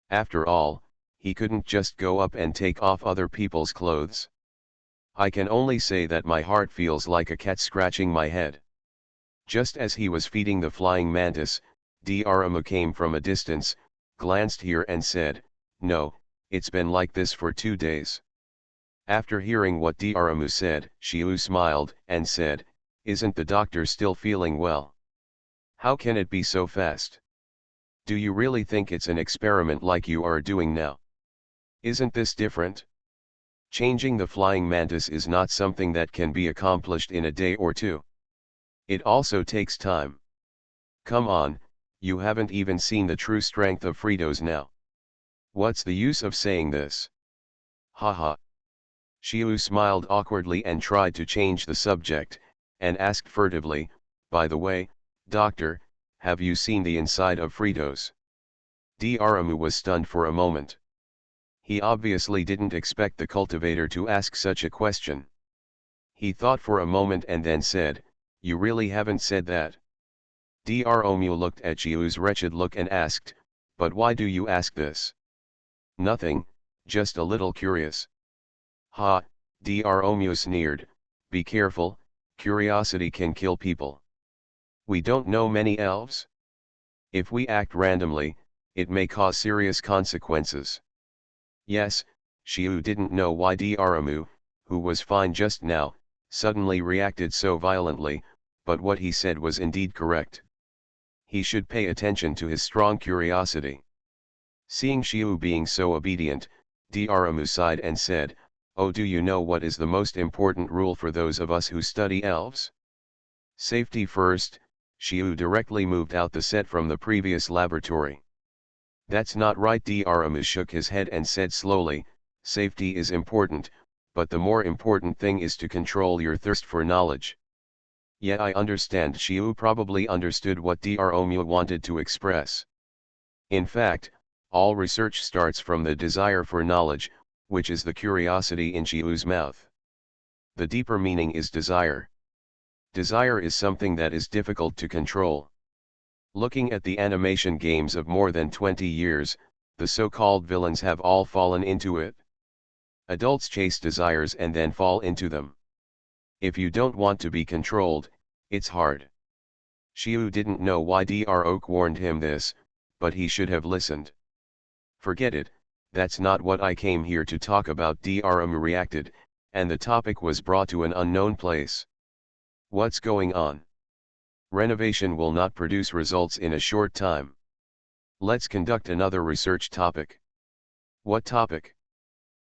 After all, he couldn't just go up and take off other people's clothes. I can only say that my heart feels like a cat scratching my head. Just as he was feeding the flying mantis, Daramu came from a distance, glanced here and said, "No, it's been like this for 2 days." After hearing what Daramu said, Shiu smiled and said, "Isn't the doctor still feeling well? How can it be so fast? Do you really think it's an experiment like you are doing now? Isn't this different? Changing the flying mantis is not something that can be accomplished in a day or two. It also takes time. Come on, you haven't even seen the true strength of Fritos now. What's the use of saying this? Haha." Shiu smiled awkwardly and tried to change the subject, and asked furtively, "By the way, doctor, have you seen the inside of Fritos?" Daramu was stunned for a moment. He obviously didn't expect the cultivator to ask such a question. He thought for a moment and then said, "You really haven't said that?" Daramu looked at Jiu's wretched look and asked, "But why do you ask this?" "Nothing, just a little curious." "Ha," Daramu sneered, "be careful, curiosity can kill people. We don't know many elves. If we act randomly, it may cause serious consequences." Yes, Shiu didn't know why Daramu, who was fine just now, suddenly reacted so violently, but what he said was indeed correct. He should pay attention to his strong curiosity. Seeing Shiu being so obedient, Daramu sighed and said, "Oh, do you know what is the most important rule for those of us who study elves? Safety first." Shiu directly moved out the set from the previous laboratory. "That's not right." Daramu shook his head and said slowly, "Safety is important, but the more important thing is to control your thirst for knowledge." "Yeah, I understand." Shiu probably understood what Daramu wanted to express. In fact, all research starts from the desire for knowledge, which is the curiosity in Shiu's mouth. The deeper meaning is desire. Desire is something that is difficult to control. Looking at the animation games of more than 20 years, the so-called villains have all fallen into it. Adults chase desires and then fall into them. If you don't want to be controlled, it's hard. Shiu didn't know why Dro warned him this, but he should have listened. "Forget it, that's not what I came here to talk about." Drum reacted, and the topic was brought to an unknown place. "What's going on? Renovation will not produce results in a short time. Let's conduct another research topic." "What topic?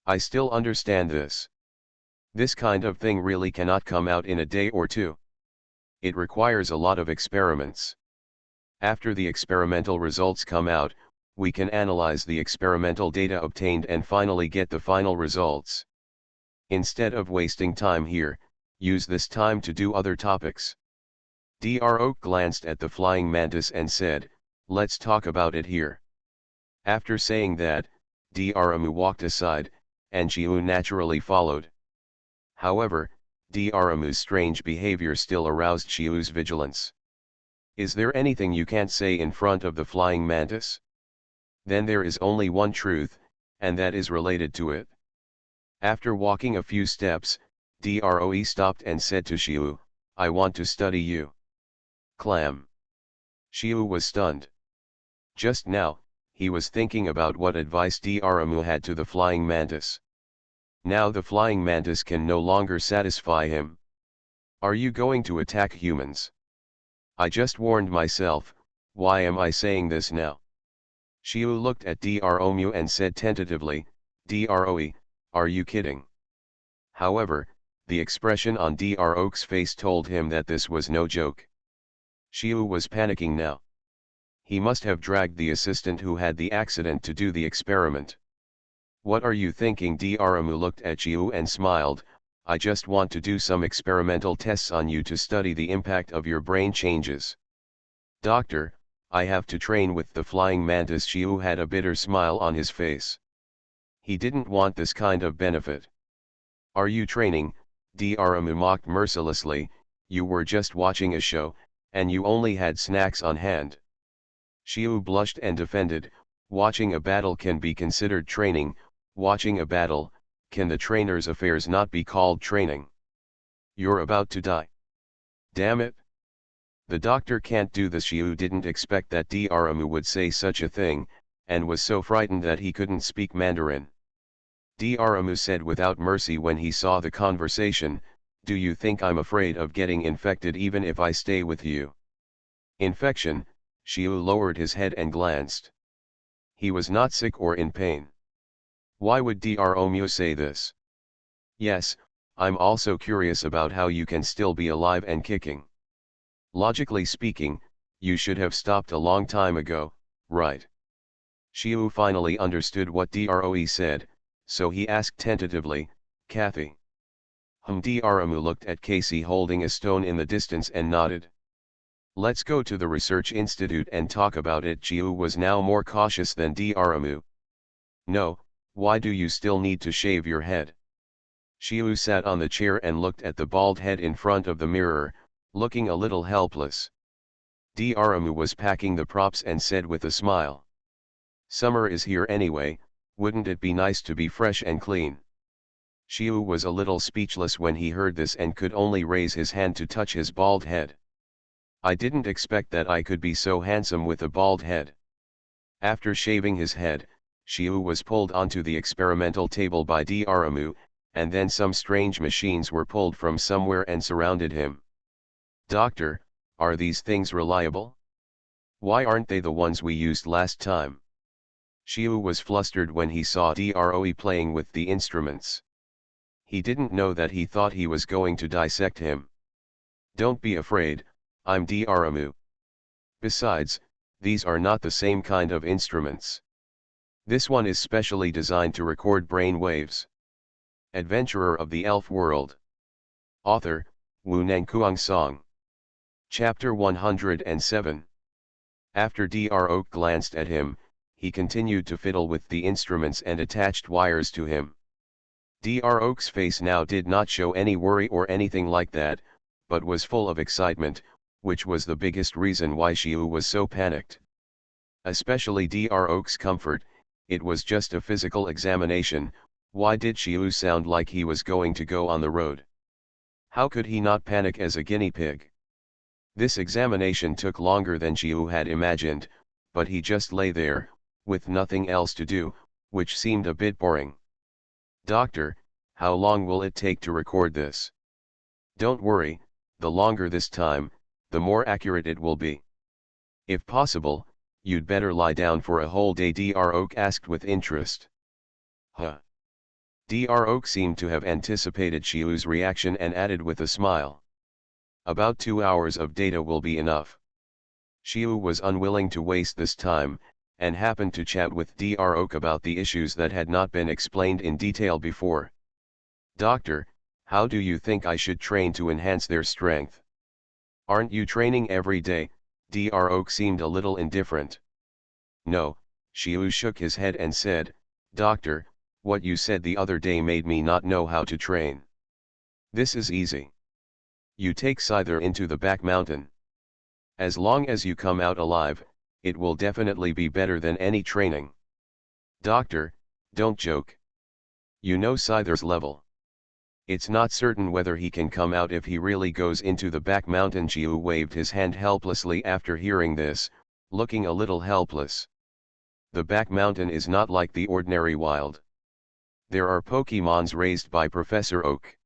I still understand this. This kind of thing really cannot come out in a day or two. It requires a lot of experiments. After the experimental results come out, we can analyze the experimental data obtained and finally get the final results. Instead of wasting time here, use this time to do other topics." Dro glanced at the flying mantis and said, "Let's talk about it here." After saying that, Drum walked aside, and Jiu naturally followed. However, Drum's strange behavior still aroused Jiu's vigilance. "Is there anything you can't say in front of the flying mantis? Then there is only one truth, and that is related to it." After walking a few steps, Dro stopped and said to Shiu, "I want to study you." Clam. Shiu was stunned. Just now, he was thinking about what advice Drum had to the flying mantis. Now the flying mantis can no longer satisfy him. "Are you going to attack humans? I just warned myself, why am I saying this now?" Shiu looked at Drum and said tentatively, "Dro, are you kidding?" However, the expression on Dro's face told him that this was no joke. Shiu was panicking now. He must have dragged the assistant who had the accident to do the experiment. "What are you thinking?" Drum looked at Shiu and smiled, "I just want to do some experimental tests on you to study the impact of your brain changes." "Doctor, I have to train with the flying mantis. Shiu had a bitter smile on his face. He didn't want this kind of benefit. Are you training? Daramu mocked mercilessly. You were just watching a show, and you only had snacks on hand. Shiu blushed and defended, watching a battle can be considered training. Watching a battle, can the trainer's affairs not be called training? You're about to die. Damn it. The doctor can't do this. Shiu didn't expect that Daramu would say such a thing, and was so frightened that he couldn't speak Mandarin. Daramu said without mercy when he saw the conversation, do you think I'm afraid of getting infected even if I stay with you? Infection? Shiu lowered his head and glanced. He was not sick or in pain. Why would Daramu say this? Yes, I'm also curious about how you can still be alive and kicking. Logically speaking, you should have stopped a long time ago, right? Shiu finally understood what Droe said, so he asked tentatively, Kathy. Daramu looked at Casey holding a stone in the distance and nodded. Let's go to the research institute and talk about it. Shiu was now more cautious than Daramu. No, why do you still need to shave your head? Shiu sat on the chair and looked at the bald head in front of the mirror, looking a little helpless. Daramu was packing the props and said with a smile. Summer is here anyway, wouldn't it be nice to be fresh and clean? Shiu was a little speechless when he heard this and could only raise his hand to touch his bald head. I didn't expect that I could be so handsome with a bald head. After shaving his head, Shiu was pulled onto the experimental table by Daramu, and then some strange machines were pulled from somewhere and surrounded him. Doctor, are these things reliable? Why aren't they the ones we used last time? Shiu was flustered when he saw Droe playing with the instruments. He didn't know that he thought he was going to dissect him. Don't be afraid, I'm Daramu. Besides, these are not the same kind of instruments. This one is specially designed to record brain waves. Adventurer of the Elf World. Author, Wu Nangkuang Song. Chapter 107. After Droe glanced at him, he continued to fiddle with the instruments and attached wires to him. Droe's face now did not show any worry or anything like that, but was full of excitement, which was the biggest reason why Shiu was so panicked. Especially Droe's comfort. It was just a physical examination. Why did Shiu sound like he was going to go on the road? How could he not panic as a guinea pig? This examination took longer than Shiu had imagined, but he just lay there, with nothing else to do, which seemed a bit boring. Doctor, how long will it take to record this? Don't worry, the longer this time, the more accurate it will be. If possible, you'd better lie down for a whole day. Droe asked with interest. Huh. Droe seemed to have anticipated Shiu's reaction and added with a smile. About 2 hours of data will be enough. Shiu was unwilling to waste this time, and happened to chat with Droe about the issues that had not been explained in detail before. Doctor, how do you think I should train to enhance their strength? Aren't you training every day? Droe seemed a little indifferent. No, Shiu shook his head and said, Doctor, what you said the other day made me not know how to train. This is easy. You take Scyther into the back mountain. As long as you come out alive, it will definitely be better than any training. Doctor, don't joke. You know Scyther's level. It's not certain whether he can come out if he really goes into the back mountain. Shiu waved his hand helplessly after hearing this, looking a little helpless. The back mountain is not like the ordinary wild. There are Pokemons raised by Professor Oak.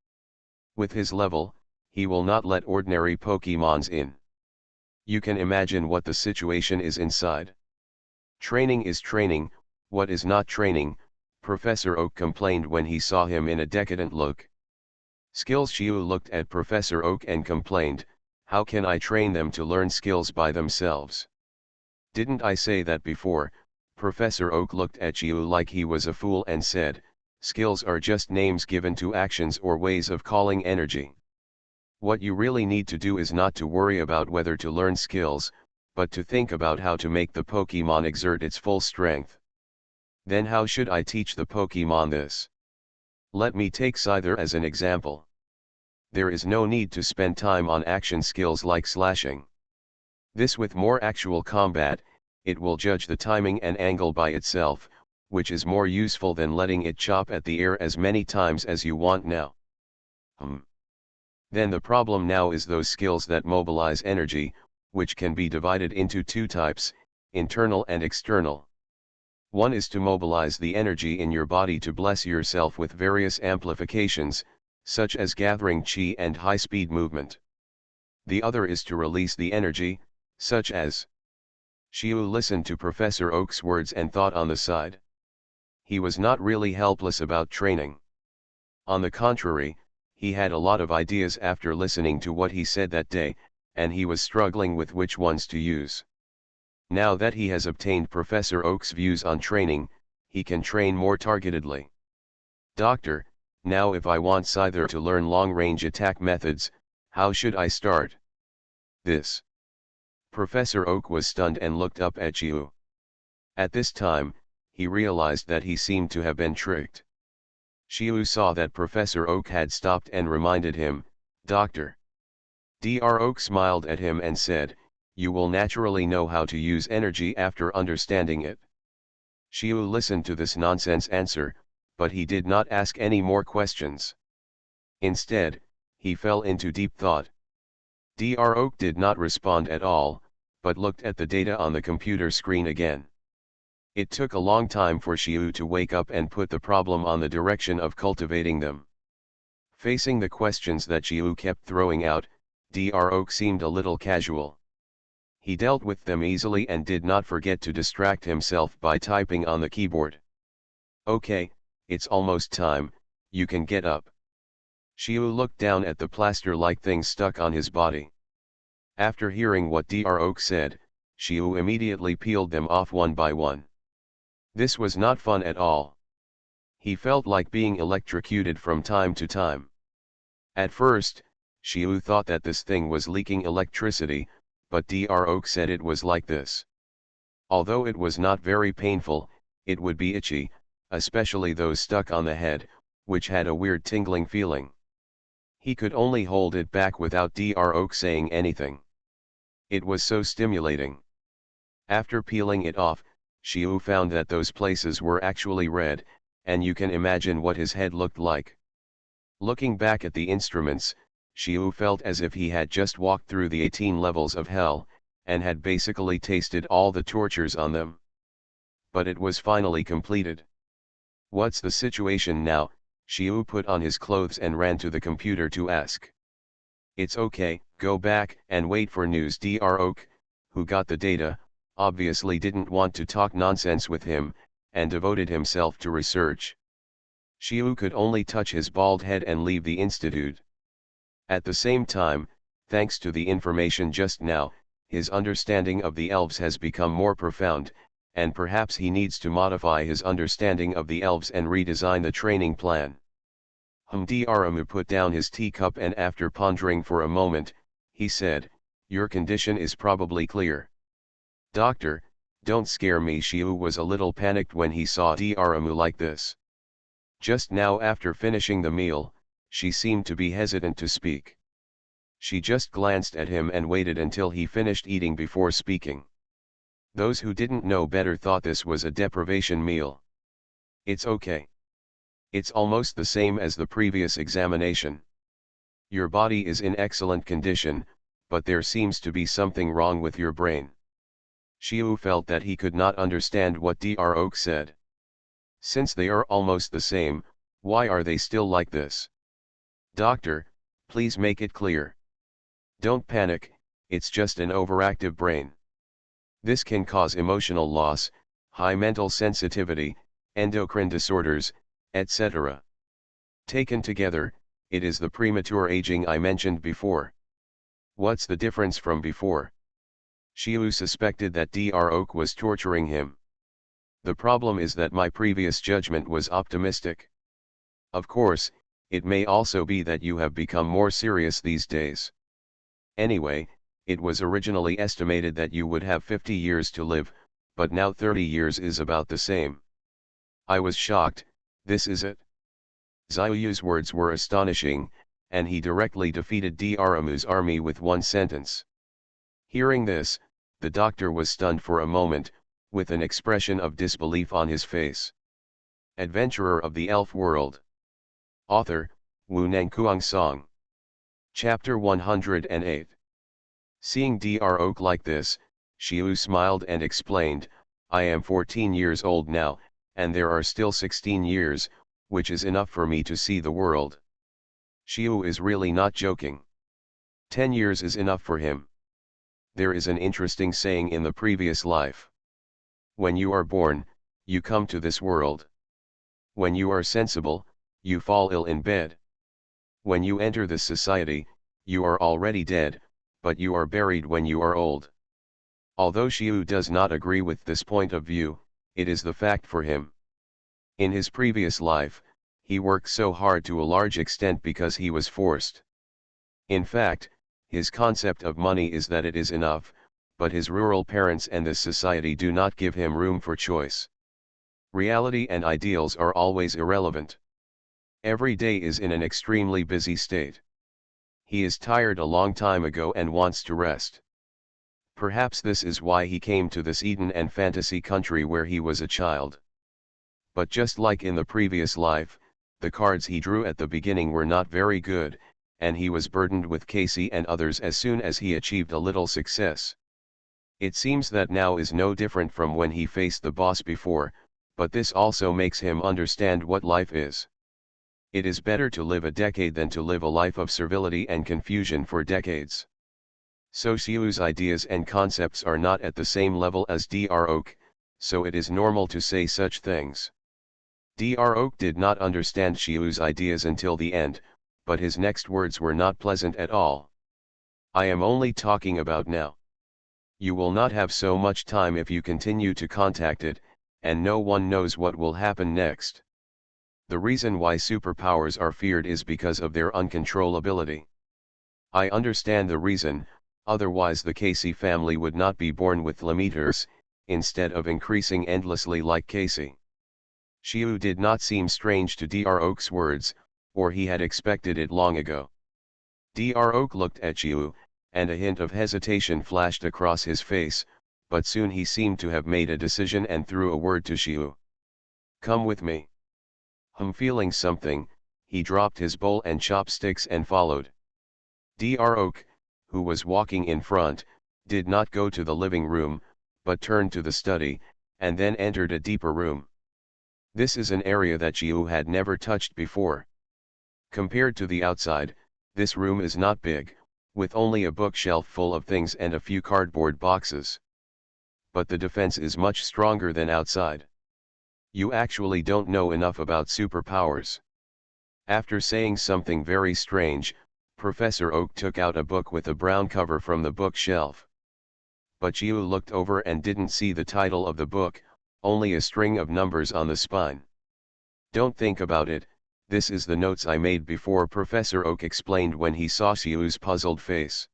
With his level, he will not let ordinary Pokemons in. You can imagine what the situation is inside. Training is training, what is not training, Professor Oak complained when he saw him in a decadent look. Skills. Shiu looked at Professor Oak and complained, how can I train them to learn skills by themselves? Didn't I say that before? Professor Oak looked at Shiu like he was a fool and said, skills are just names given to actions or ways of calling energy. What you really need to do is not to worry about whether to learn skills, but to think about how to make the Pokemon exert its full strength. Then how should I teach the Pokemon this? Let me take Scyther as an example. There is no need to spend time on action skills like slashing. This with more actual combat, it will judge the timing and angle by itself, which is more useful than letting it chop at the air as many times as you want now. Then the problem now is those skills that mobilize energy, which can be divided into two types, internal and external. One is to mobilize the energy in your body to bless yourself with various amplifications, such as gathering chi and high-speed movement. The other is to release the energy, such as. Shiu listened to Professor Oak's words and thought on the side. He was not really helpless about training. On the contrary, he had a lot of ideas after listening to what he said that day, and he was struggling with which ones to use. Now that he has obtained Professor Oak's views on training, he can train more targetedly. Doctor, now if I want Scyther to learn long-range attack methods, how should I start? This. Professor Oak was stunned and looked up at Shiu. At this time, he realized that he seemed to have been tricked. Shiu saw that Professor Oak had stopped and reminded him, Doctor. Dr. Oak smiled at him and said, you will naturally know how to use energy after understanding it. Shiu listened to this nonsense answer, but he did not ask any more questions. Instead, he fell into deep thought. Dr. Oak did not respond at all, but looked at the data on the computer screen again. It took a long time for Shiu to wake up and put the problem on the direction of cultivating them. Facing the questions that Shiu kept throwing out, Dr. Oak seemed a little casual. He dealt with them easily and did not forget to distract himself by typing on the keyboard. Okay, it's almost time, you can get up. Shiu looked down at the plaster-like things stuck on his body. After hearing what Dr. Oak said, Shiu immediately peeled them off one by one. This was not fun at all. He felt like being electrocuted from time to time. At first, Shiu thought that this thing was leaking electricity, but Dr. Oak said it was like this. Although it was not very painful, it would be itchy, especially those stuck on the head, which had a weird tingling feeling. He could only hold it back without Dr. Oak saying anything. It was so stimulating. After peeling it off, Shiu found that those places were actually red, and you can imagine what his head looked like. Looking back at the instruments, Shiu felt as if he had just walked through the 18 levels of hell, and had basically tasted all the tortures on them. But it was finally completed. What's the situation now? Shiu put on his clothes and ran to the computer to ask. It's okay, go back and wait for news. Dr. Oak, who got the data, obviously didn't want to talk nonsense with him, and devoted himself to research. Shiu could only touch his bald head and leave the institute. At the same time, thanks to the information just now, his understanding of the elves has become more profound, and perhaps he needs to modify his understanding of the elves and redesign the training plan. Dr. put down his teacup and after pondering for a moment, he said, your condition is probably clear. Doctor, don't scare me. Shiu was a little panicked when he saw Dr. like this. Just now after finishing the meal, she seemed to be hesitant to speak. She just glanced at him and waited until he finished eating before speaking. Those who didn't know better thought this was a deprivation meal. It's okay. It's almost the same as the previous examination. Your body is in excellent condition, but there seems to be something wrong with your brain. Shiu felt that he could not understand what Dr. Oak said. Since they are almost the same, why are they still like this? Doctor, please make it clear. Don't panic, it's just an overactive brain. This can cause emotional loss, high mental sensitivity, endocrine disorders, etc. Taken together, it is the premature aging I mentioned before. What's the difference from before? Shiu suspected that Dr. Oak was torturing him. The problem is that my previous judgment was optimistic. Of course, it may also be that you have become more serious these days. Anyway, It was originally estimated that you would have 50 years to live, but now 30 years is about the same. I was shocked. This is it? Xiaoyu's words were astonishing, and he directly defeated Daramu's army with one sentence. Hearing this, the doctor was stunned for a moment, with an expression of disbelief on his face. Adventurer of the Elf World. Author, Wu Nangkuang Song. Chapter 108. Seeing Dr. Oak like this, Xiu smiled and explained, I am 14 years old now, and there are still 16 years, which is enough for me to see the world. Xiu is really not joking. 10 years is enough for him. There is an interesting saying in the previous life. When you are born, you come to this world. When you are sensible, you fall ill in bed. When you enter this society, you are already dead, but you are buried when you are old. Although Xiu does not agree with this point of view, it is the fact for him. In his previous life, he worked so hard to a large extent because he was forced. In fact, his concept of money is that it is enough, but his rural parents and this society do not give him room for choice. Reality and ideals are always irrelevant. Every day is in an extremely busy state. He is tired a long time ago and wants to rest. Perhaps this is why he came to this Eden and fantasy country where he was a child. But just like in the previous life, the cards he drew at the beginning were not very good, and he was burdened with Casey and others as soon as he achieved a little success. It seems that now is no different from when he faced the boss before, but this also makes him understand what life is. It is better to live a decade than to live a life of servility and confusion for decades. So Xiu's ideas and concepts are not at the same level as Dr. Oak, so it is normal to say such things. Dr. Oak did not understand Xiu's ideas until the end, but his next words were not pleasant at all. I am only talking about now. You will not have so much time if you continue to contact it, and no one knows what will happen next. The reason why superpowers are feared is because of their uncontrollability. I understand the reason, otherwise the Casey family would not be born with limiters, instead of increasing endlessly like Casey. Xiu did not seem strange to Dr. Oak's words, or he had expected it long ago. Dr. Oak looked at Xiu, and a hint of hesitation flashed across his face, but soon he seemed to have made a decision and threw a word to Xiu. Come with me. Feeling something, he dropped his bowl and chopsticks and followed. Dr. Oak, who was walking in front, did not go to the living room, but turned to the study, and then entered a deeper room. This is an area that Xiu had never touched before. Compared to the outside, this room is not big, with only a bookshelf full of things and a few cardboard boxes. But the defense is much stronger than outside. You actually don't know enough about superpowers. After saying something very strange, Professor Oak took out a book with a brown cover from the bookshelf. But Xiu looked over and didn't see the title of the book, only a string of numbers on the spine. Don't think about it, this is the notes I made before, Professor Oak explained when he saw Xiu's puzzled face.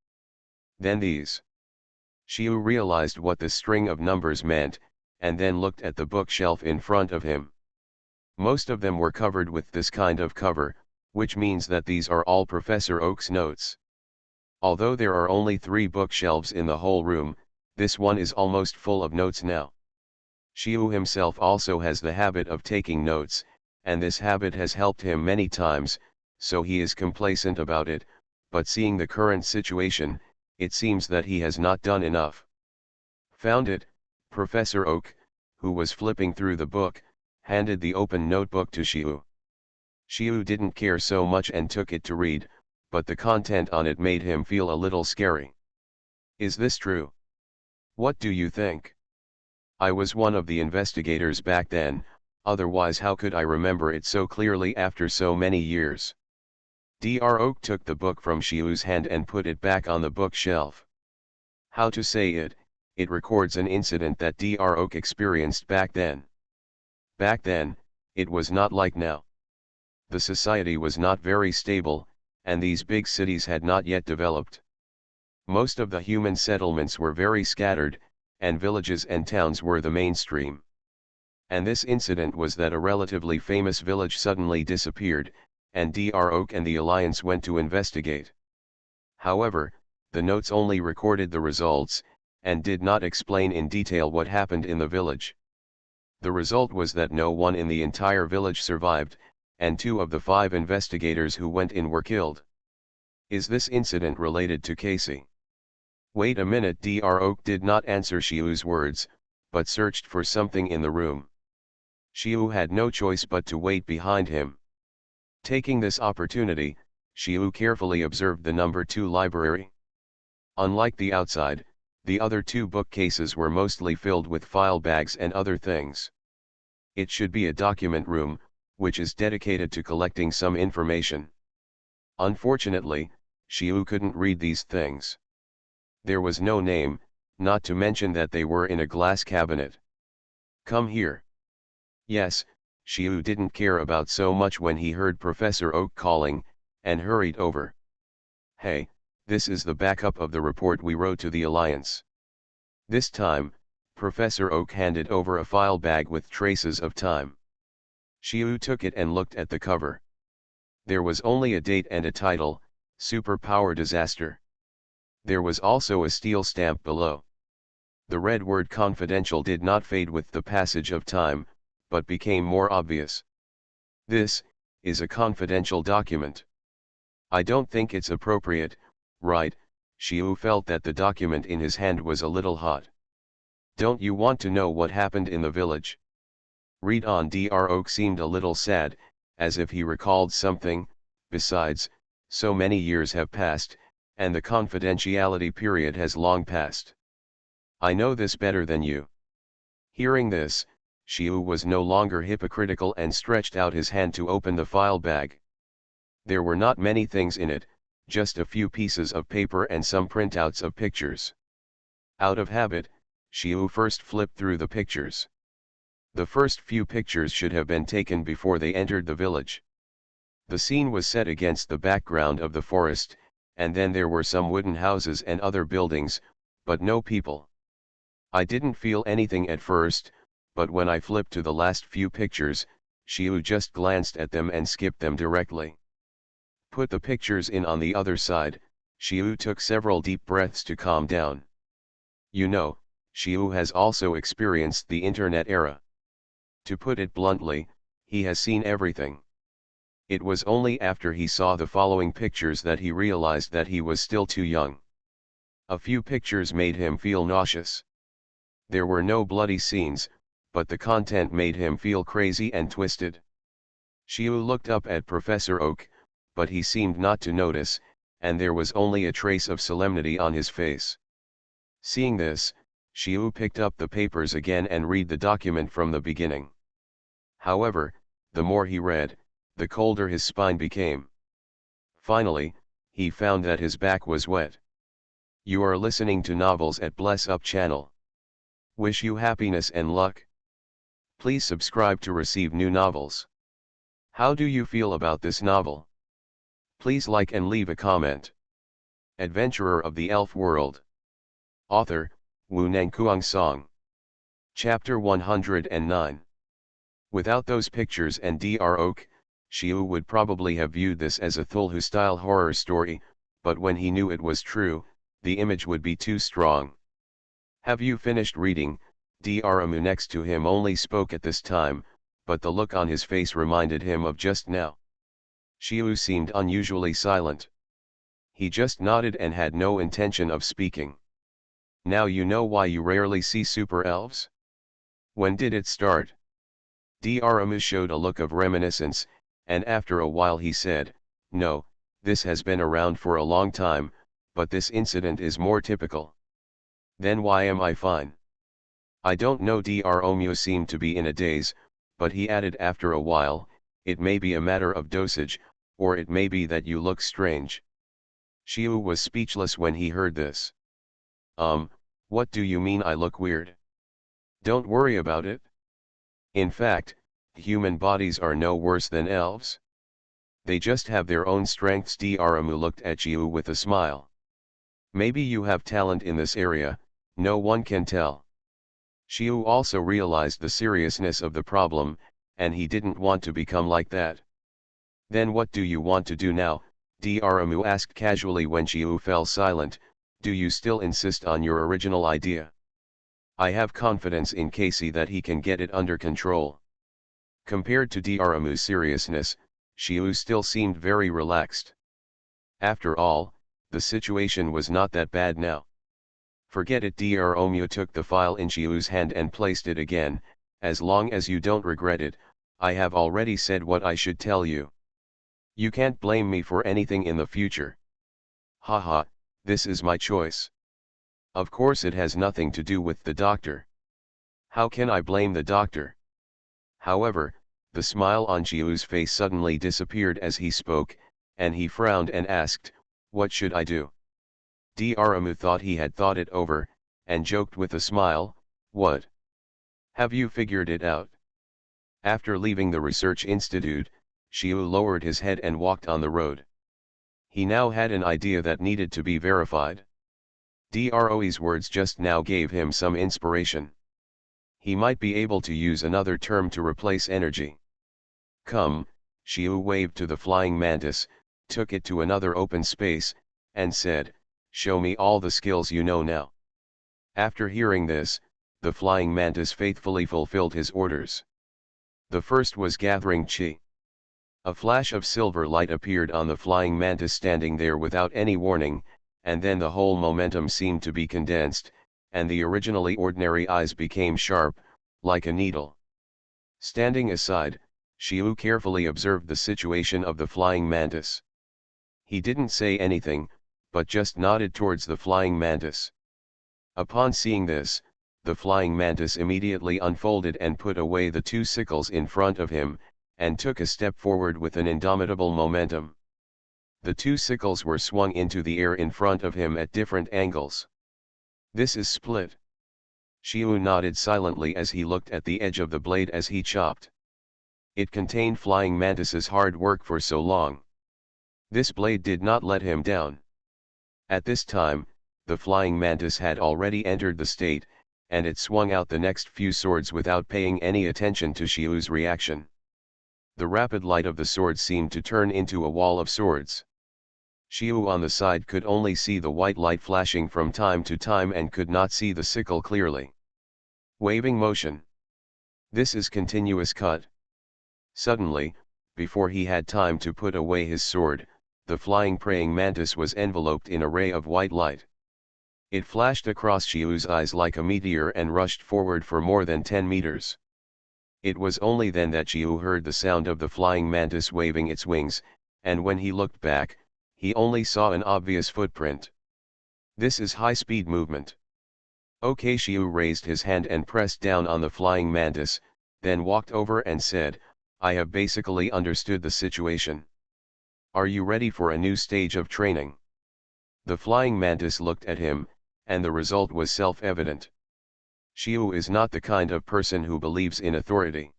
Then these. Xiu realized what the string of numbers meant, and then looked at the bookshelf in front of him. Most of them were covered with this kind of cover, which means that these are all Professor Oak's notes. Although there are only 3 bookshelves in the whole room, this one is almost full of notes now. Xiu himself also has the habit of taking notes, and this habit has helped him many times, so he is complacent about it, but seeing the current situation, it seems that he has not done enough. Found it, Professor Oak, who was flipping through the book, handed the open notebook to Xiu. Xiu didn't care so much and took it to read, but the content on it made him feel a little scary. Is this true? What do you think? I was one of the investigators back then, otherwise how could I remember it so clearly after so many years? Dr. Oak took the book from Xiu's hand and put it back on the bookshelf. How to say it, it records an incident that Dr. Oak experienced back then. Back then, it was not like now. The society was not very stable, and these big cities had not yet developed. Most of the human settlements were very scattered, and villages and towns were the mainstream. And this incident was that a relatively famous village suddenly disappeared, and Dr. Oak and the Alliance went to investigate. However, the notes only recorded the results, and did not explain in detail what happened in the village. The result was that no one in the entire village survived, and 2 of the 5 investigators who went in were killed. Is this incident related to Casey? Wait a minute. Dr. Oak did not answer Shiu's words, but searched for something in the room. Shiu had no choice but to wait behind him. Taking this opportunity, Shiu carefully observed the number 2 library. Unlike the outside, the other 2 bookcases were mostly filled with file bags and other things. It should be a document room, which is dedicated to collecting some information. Unfortunately, Shiu couldn't read these things. There was no name, not to mention that they were in a glass cabinet. Come here. Yes, Shiu didn't care about so much when he heard Professor Oak calling, and hurried over. Hey, this is the backup of the report we wrote to the Alliance. This time, Professor Oak handed over a file bag with traces of time. Shiu took it and looked at the cover. There was only a date and a title, Superpower Disaster. There was also a steel stamp below. The red word confidential did not fade with the passage of time, but became more obvious. This is a confidential document. I don't think it's appropriate, right? Shiu felt that the document in his hand was a little hot. Don't you want to know what happened in the village? Read on. Dr. Oak seemed a little sad, as if he recalled something. Besides, so many years have passed, and the confidentiality period has long passed. I know this better than you. Hearing this, Shiu was no longer hypocritical and stretched out his hand to open the file bag. There were not many things in it, just a few pieces of paper and some printouts of pictures. Out of habit, Shiu first flipped through the pictures. The first few pictures should have been taken before they entered the village. The scene was set against the background of the forest, and then there were some wooden houses and other buildings, but no people. I didn't feel anything at first, but when I flipped to the last few pictures, Shiu just glanced at them and skipped them directly. Put the pictures in on the other side. Shiu took several deep breaths to calm down. You know, Shiu has also experienced the internet era. To put it bluntly, he has seen everything. It was only after he saw the following pictures that he realized that he was still too young. A few pictures made him feel nauseous. There were no bloody scenes, but the content made him feel crazy and twisted. Shiu looked up at Professor Oak, but he seemed not to notice, and there was only a trace of solemnity on his face. Seeing this, Shiu picked up the papers again and read the document from the beginning. However, the more he read, the colder his spine became. Finally, he found that his back was wet. You are listening to Novels at Bless Up channel. Wish you happiness and luck. Please subscribe to receive new novels. How do you feel about this novel? Please like and leave a comment. Adventurer of the Elf World. Author, Wu Nangkuang Song. Chapter 109. Without those pictures and Dr. Oak, Shiu would probably have viewed this as a Thulhu-style horror story, but when he knew it was true, the image would be too strong. Have you finished reading? Dr. Amu next to him only spoke at this time, but the look on his face reminded him of just now. Shiu seemed unusually silent. He just nodded and had no intention of speaking. Now you know why you rarely see super elves? When did it start? Dr. Amu showed a look of reminiscence, and after a while he said, no, this has been around for a long time, but this incident is more typical. Then why am I fine? I don't know. Dr. Amu seemed to be in a daze, but he added after a while, it may be a matter of dosage, or it may be that you look strange. Shiu was speechless when he heard this. What do you mean I look weird? Don't worry about it. In fact, human bodies are no worse than elves. They just have their own strengths. Dr. Amu looked at Shiu with a smile. Maybe you have talent in this area, no one can tell. Xiu also realized the seriousness of the problem, and he didn't want to become like that. Then what do you want to do now? Daramu asked casually when Xiu fell silent. Do you still insist on your original idea? I have confidence in Casey that he can get it under control. Compared to Daramu's seriousness, Xiu still seemed very relaxed. After all, the situation was not that bad now. Forget it. Daramu took the file in Xiu's hand and placed it again. As long as you don't regret it, I have already said what I should tell you. You can't blame me for anything in the future. Haha, this is my choice. Of course it has nothing to do with the doctor. How can I blame the doctor? However, the smile on Xiu's face suddenly disappeared as he spoke, and he frowned and asked, what should I do? Daramu thought he had thought it over, and joked with a smile, what? Have you figured it out? After leaving the research institute, Xiu lowered his head and walked on the road. He now had an idea that needed to be verified. Droe's words just now gave him some inspiration. He might be able to use another term to replace energy. Come, Xiu waved to the flying mantis, took it to another open space, and said, show me all the skills you know now. After hearing this, the flying mantis faithfully fulfilled his orders. The first was gathering chi. A flash of silver light appeared on the flying mantis standing there without any warning, and then the whole momentum seemed to be condensed, and the originally ordinary eyes became sharp, like a needle. Standing aside, Xiu carefully observed the situation of the flying mantis. He didn't say anything, but just nodded towards the flying mantis. Upon seeing this, the flying mantis immediately unfolded and put away the two sickles in front of him, and took a step forward with an indomitable momentum. The two sickles were swung into the air in front of him at different angles. This is split. Xiu nodded silently as he looked at the edge of the blade as he chopped. It contained flying mantis's hard work for so long. This blade did not let him down. At this time, the flying mantis had already entered the state, and it swung out the next few swords without paying any attention to Xiu's reaction. The rapid light of the sword seemed to turn into a wall of swords. Xiu on the side could only see the white light flashing from time to time and could not see the sickle clearly. Waving motion. This is continuous cut. Suddenly, before he had time to put away his sword, the flying praying mantis was enveloped in a ray of white light. It flashed across Xiu's eyes like a meteor and rushed forward for more than 10 meters. It was only then that Xiu heard the sound of the flying mantis waving its wings, and when he looked back, he only saw an obvious footprint. This is high-speed movement. Okay, Xiu raised his hand and pressed down on the flying mantis, then walked over and said, I have basically understood the situation. Are you ready for a new stage of training? The flying mantis looked at him, and the result was self-evident. Xiu is not the kind of person who believes in authority.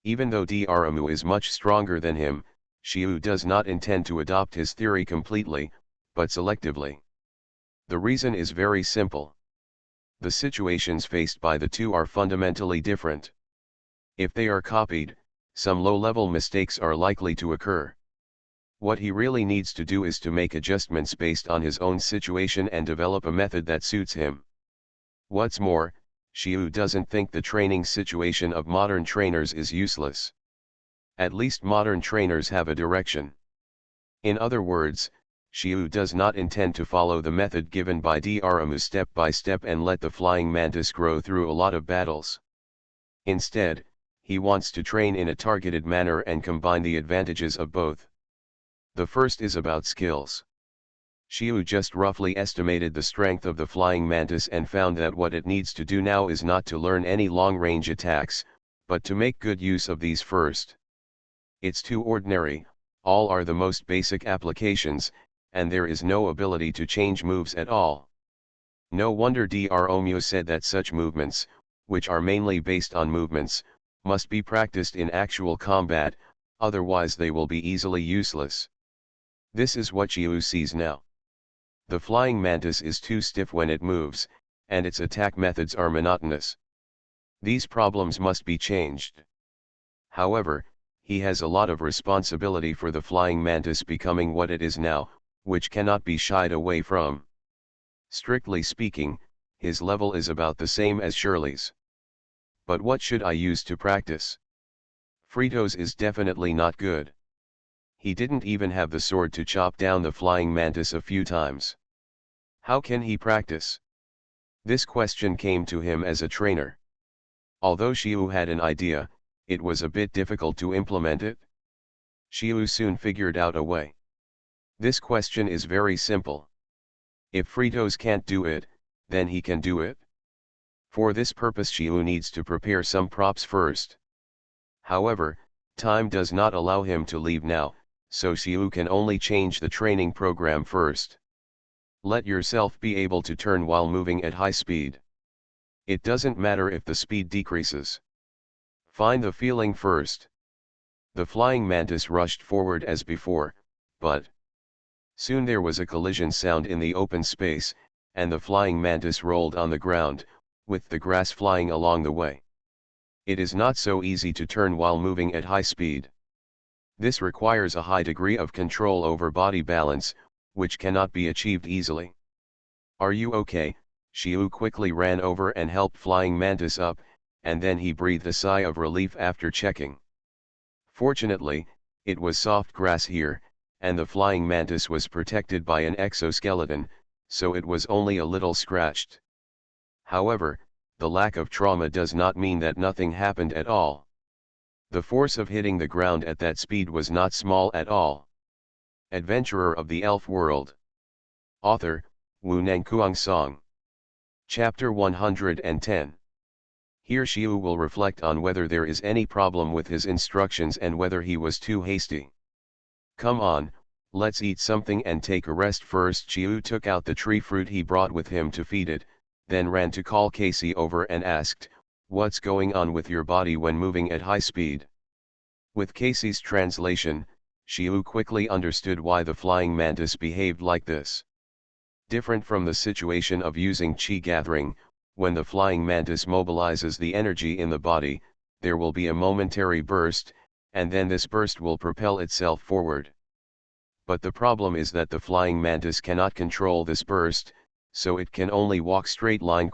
Even though Daramu is much stronger than him, Xiu does not intend to adopt his theory completely, but selectively. The reason is very simple. The situations faced by the two are fundamentally different. If they are copied, some low-level mistakes are likely to occur. What he really needs to do is to make adjustments based on his own situation and develop a method that suits him. What's more, Xiu doesn't think the training situation of modern trainers is useless. At least modern trainers have a direction. In other words, Xiu does not intend to follow the method given by Daramu step by step and let the flying mantis grow through a lot of battles. Instead, he wants to train in a targeted manner and combine the advantages of both. The first is about skills. Xiu just roughly estimated the strength of the flying mantis and found that what it needs to do now is not to learn any long-range attacks, but to make good use of these first. It's too ordinary, all are the most basic applications, and there is no ability to change moves at all. No wonder Daramu said that such movements, which are mainly based on movements, must be practiced in actual combat, otherwise they will be easily useless. This is what Xiu sees now. The flying mantis is too stiff when it moves, and its attack methods are monotonous. These problems must be changed. However, he has a lot of responsibility for the flying mantis becoming what it is now, which cannot be shied away from. Strictly speaking, his level is about the same as Shirley's. But what should I use to practice? Frito's is definitely not good. He didn't even have the sword to chop down the flying mantis a few times. How can he practice? This question came to him as a trainer. Although Xiu had an idea, it was a bit difficult to implement it. Xiu soon figured out a way. This question is very simple. If Frito's can't do it, then he can do it. For this purpose Xiu needs to prepare some props first. However, time does not allow him to leave now, so Xiu can only change the training program first. Let yourself be able to turn while moving at high speed. It doesn't matter if the speed decreases. Find the feeling first. The flying mantis rushed forward as before, but soon there was a collision sound in the open space, and the flying mantis rolled on the ground, with the grass flying along the way. It is not so easy to turn while moving at high speed. This requires a high degree of control over body balance, which cannot be achieved easily. Are you okay? Xiu quickly ran over and helped flying mantis up, and then he breathed a sigh of relief after checking. Fortunately, it was soft grass here, and the flying mantis was protected by an exoskeleton, so it was only a little scratched. However, the lack of trauma does not mean that nothing happened at all. The force of hitting the ground at that speed was not small at all. Adventurer of the Elf World. Author, Wu Nangkuang Song. Chapter 110. Here Xiu will reflect on whether there is any problem with his instructions and whether he was too hasty. Come on, let's eat something and take a rest first. Xiu took out the tree fruit he brought with him to feed it, then ran to call Casey over and asked, "What's going on with your body when moving at high speed?" With Casey's translation, Xiu quickly understood why the flying mantis behaved like this. Different from the situation of using qi gathering, when the flying mantis mobilizes the energy in the body, there will be a momentary burst, and then this burst will propel itself forward. But the problem is that the flying mantis cannot control this burst, so it can only walk straight line.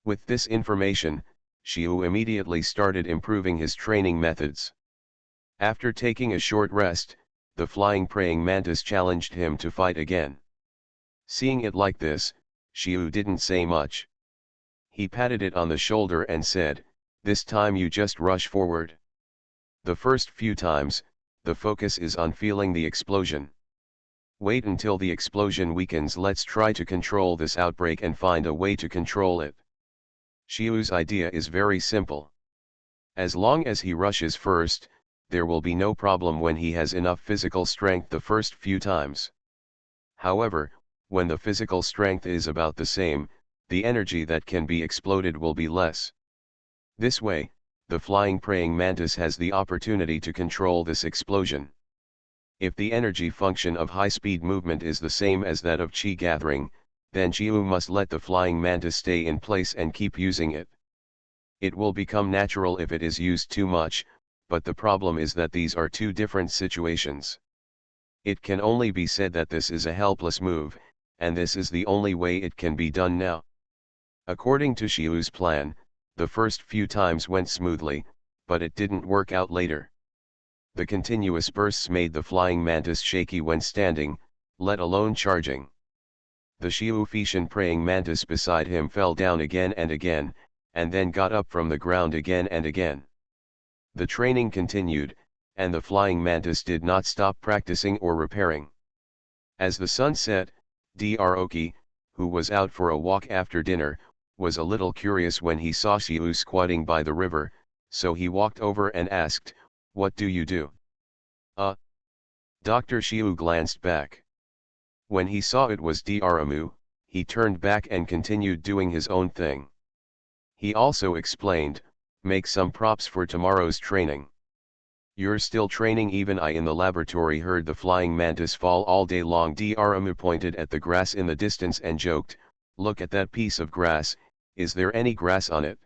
With this information, Xiu immediately started improving his training methods. After taking a short rest, the flying praying mantis challenged him to fight again. Seeing it like this, Xiu didn't say much. He patted it on the shoulder and said, "This time you just rush forward. The first few times, the focus is on feeling the explosion. Wait until the explosion weakens. Let's try to control this outbreak and find a way to control it." Xiu's idea is very simple. As long as he rushes first, there will be no problem when he has enough physical strength the first few times. However, when the physical strength is about the same, the energy that can be exploded will be less. This way, the flying praying mantis has the opportunity to control this explosion. If the energy function of high-speed movement is the same as that of qi gathering, then Xiu must let the flying mantis stay in place and keep using it. It will become natural if it is used too much, but the problem is that these are two different situations. It can only be said that this is a helpless move, and this is the only way it can be done now. According to Xiu's plan, the first few times went smoothly, but it didn't work out later. The continuous bursts made the flying mantis shaky when standing, let alone charging. The Xiu-Fishan praying mantis beside him fell down again and again, and then got up from the ground again and again. The training continued, and the flying mantis did not stop practicing or repairing. As the sun set, Droki, who was out for a walk after dinner, was a little curious when he saw Xiu squatting by the river, so he walked over and asked, "What do you do?" Dr. Xiu glanced back. When he saw it was Dramu, he turned back and continued doing his own thing. He also explained, "Make some props for tomorrow's training." You're still training? Even I in the laboratory heard the flying mantis fall all day long. Drum pointed at the grass in the distance and joked, look at that piece of grass, is there any grass on it?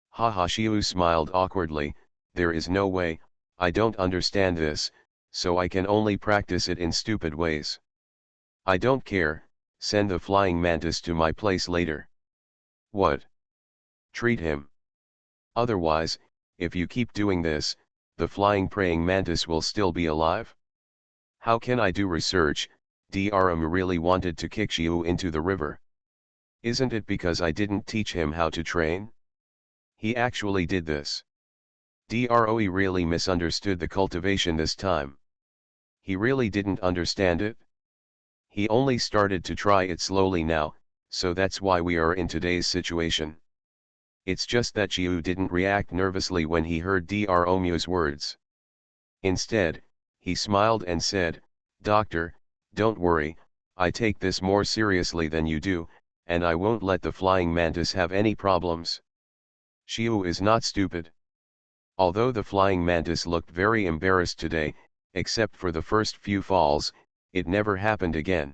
Haha. Shiu smiled awkwardly, there is no way, I don't understand this, so I can only practice it in stupid ways. I don't care, send the flying mantis to my place later. What? Treat him. Otherwise, if you keep doing this, the flying praying mantis will still be alive? How can I do research? Drum really wanted to kick Shiu into the river. Isn't it because I didn't teach him how to train? He actually did this. Droe really misunderstood the cultivation this time. He really didn't understand it. He only started to try it slowly now, so that's why we are in today's situation. It's just that Shiu didn't react nervously when he heard Dromu's words. Instead, he smiled and said, Doctor, don't worry, I take this more seriously than you do, and I won't let the flying mantis have any problems. Shiu is not stupid. Although the flying mantis looked very embarrassed today, except for the first few falls, it never happened again.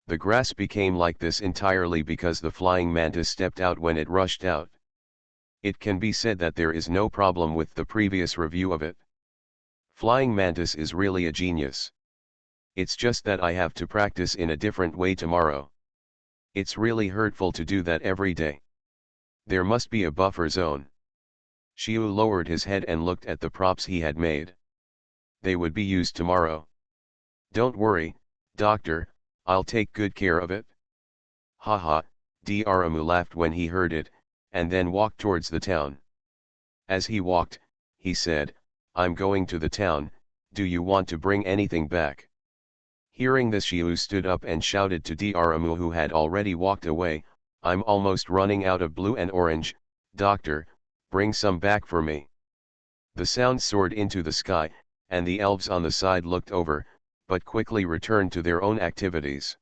The grass became like this entirely because the flying mantis stepped out when it rushed out. It can be said that there is no problem with the previous review of it. Flying mantis is really a genius. It's just that I have to practice in a different way tomorrow. It's really hurtful to do that every day. There must be a buffer zone. Shiu lowered his head and looked at the props he had made. They would be used tomorrow. Don't worry, doctor, I'll take good care of it. Haha, Drum laughed when he heard it, and then walked towards the town. As he walked, he said, I'm going to the town, do you want to bring anything back? Hearing this, Shiu stood up and shouted to Drum, who had already walked away, I'm almost running out of blue and orange, doctor, bring some back for me. The sound soared into the sky, and the elves on the side looked over, but quickly returned to their own activities.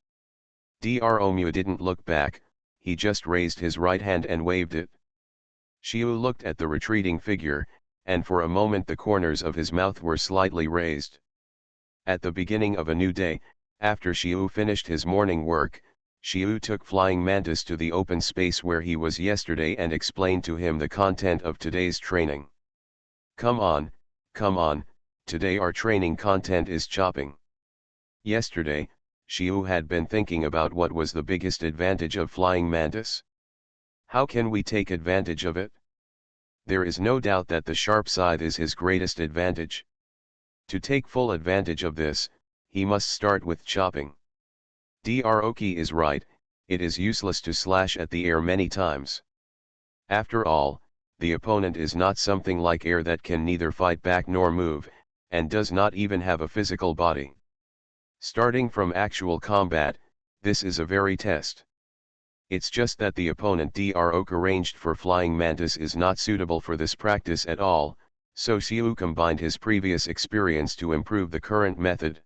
Drum didn't look back, he just raised his right hand and waved it. Shiu looked at the retreating figure, and for a moment the corners of his mouth were slightly raised. At the beginning of a new day, after Shiu finished his morning work, Shiu took Flying Mantis to the open space where he was yesterday and explained to him the content of today's training. Come on, today our training content is chopping. Yesterday, Shiu had been thinking about what was the biggest advantage of Flying Mantis. How can we take advantage of it? There is no doubt that the sharp scythe is his greatest advantage. To take full advantage of this, he must start with chopping. Droki is right, it is useless to slash at the air many times. After all, the opponent is not something like air that can neither fight back nor move, and does not even have a physical body. Starting from actual combat, this is a very test. It's just that the opponent Drok arranged for Flying Mantis is not suitable for this practice at all, so Shiu combined his previous experience to improve the current method.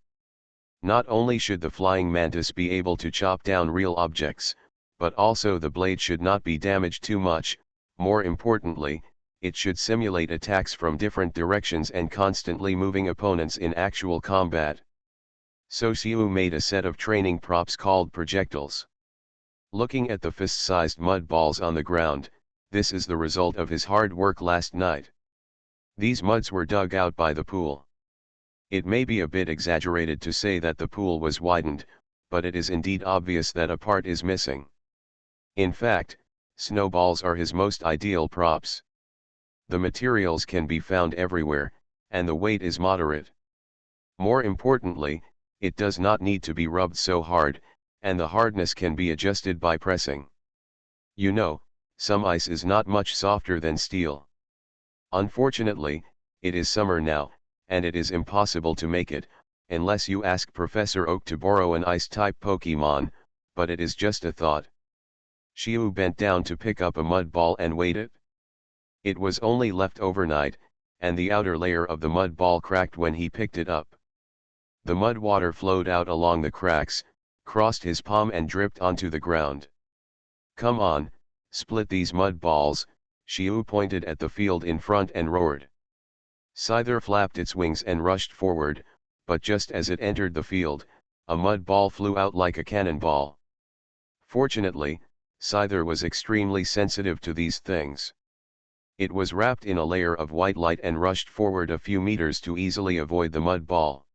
Not only should the Flying Mantis be able to chop down real objects, but also the blade should not be damaged too much, more importantly, it should simulate attacks from different directions and constantly moving opponents in actual combat. So Shiu made a set of training props called projectiles. Looking at the fist-sized mud balls on the ground, this is the result of his hard work last night. These muds were dug out by the pool. It may be a bit exaggerated to say that the pool was widened, but it is indeed obvious that a part is missing. In fact, snowballs are his most ideal props. The materials can be found everywhere, and the weight is moderate. More importantly, it does not need to be rubbed so hard, and the hardness can be adjusted by pressing. You know, some ice is not much softer than steel. Unfortunately, it is summer now, and it is impossible to make it, unless you ask Professor Oak to borrow an ice-type Pokemon, but it is just a thought. Shiu bent down to pick up a mud ball and weighed it. It was only left overnight, and the outer layer of the mud ball cracked when he picked it up. The mud water flowed out along the cracks, crossed his palm and dripped onto the ground. Come on, split these mud balls, Shiu pointed at the field in front and roared. Scyther flapped its wings and rushed forward, but just as it entered the field, a mud ball flew out like a cannonball. Fortunately, Scyther was extremely sensitive to these things. It was wrapped in a layer of white light and rushed forward a few meters to easily avoid the mud ball.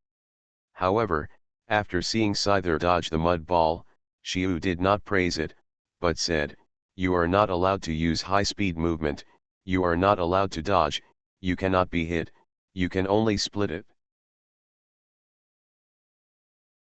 However, after seeing Scyther dodge the mud ball, Xiu did not praise it, but said, "You are not allowed to use high-speed movement, you are not allowed to dodge, you cannot be hit, you can only split it."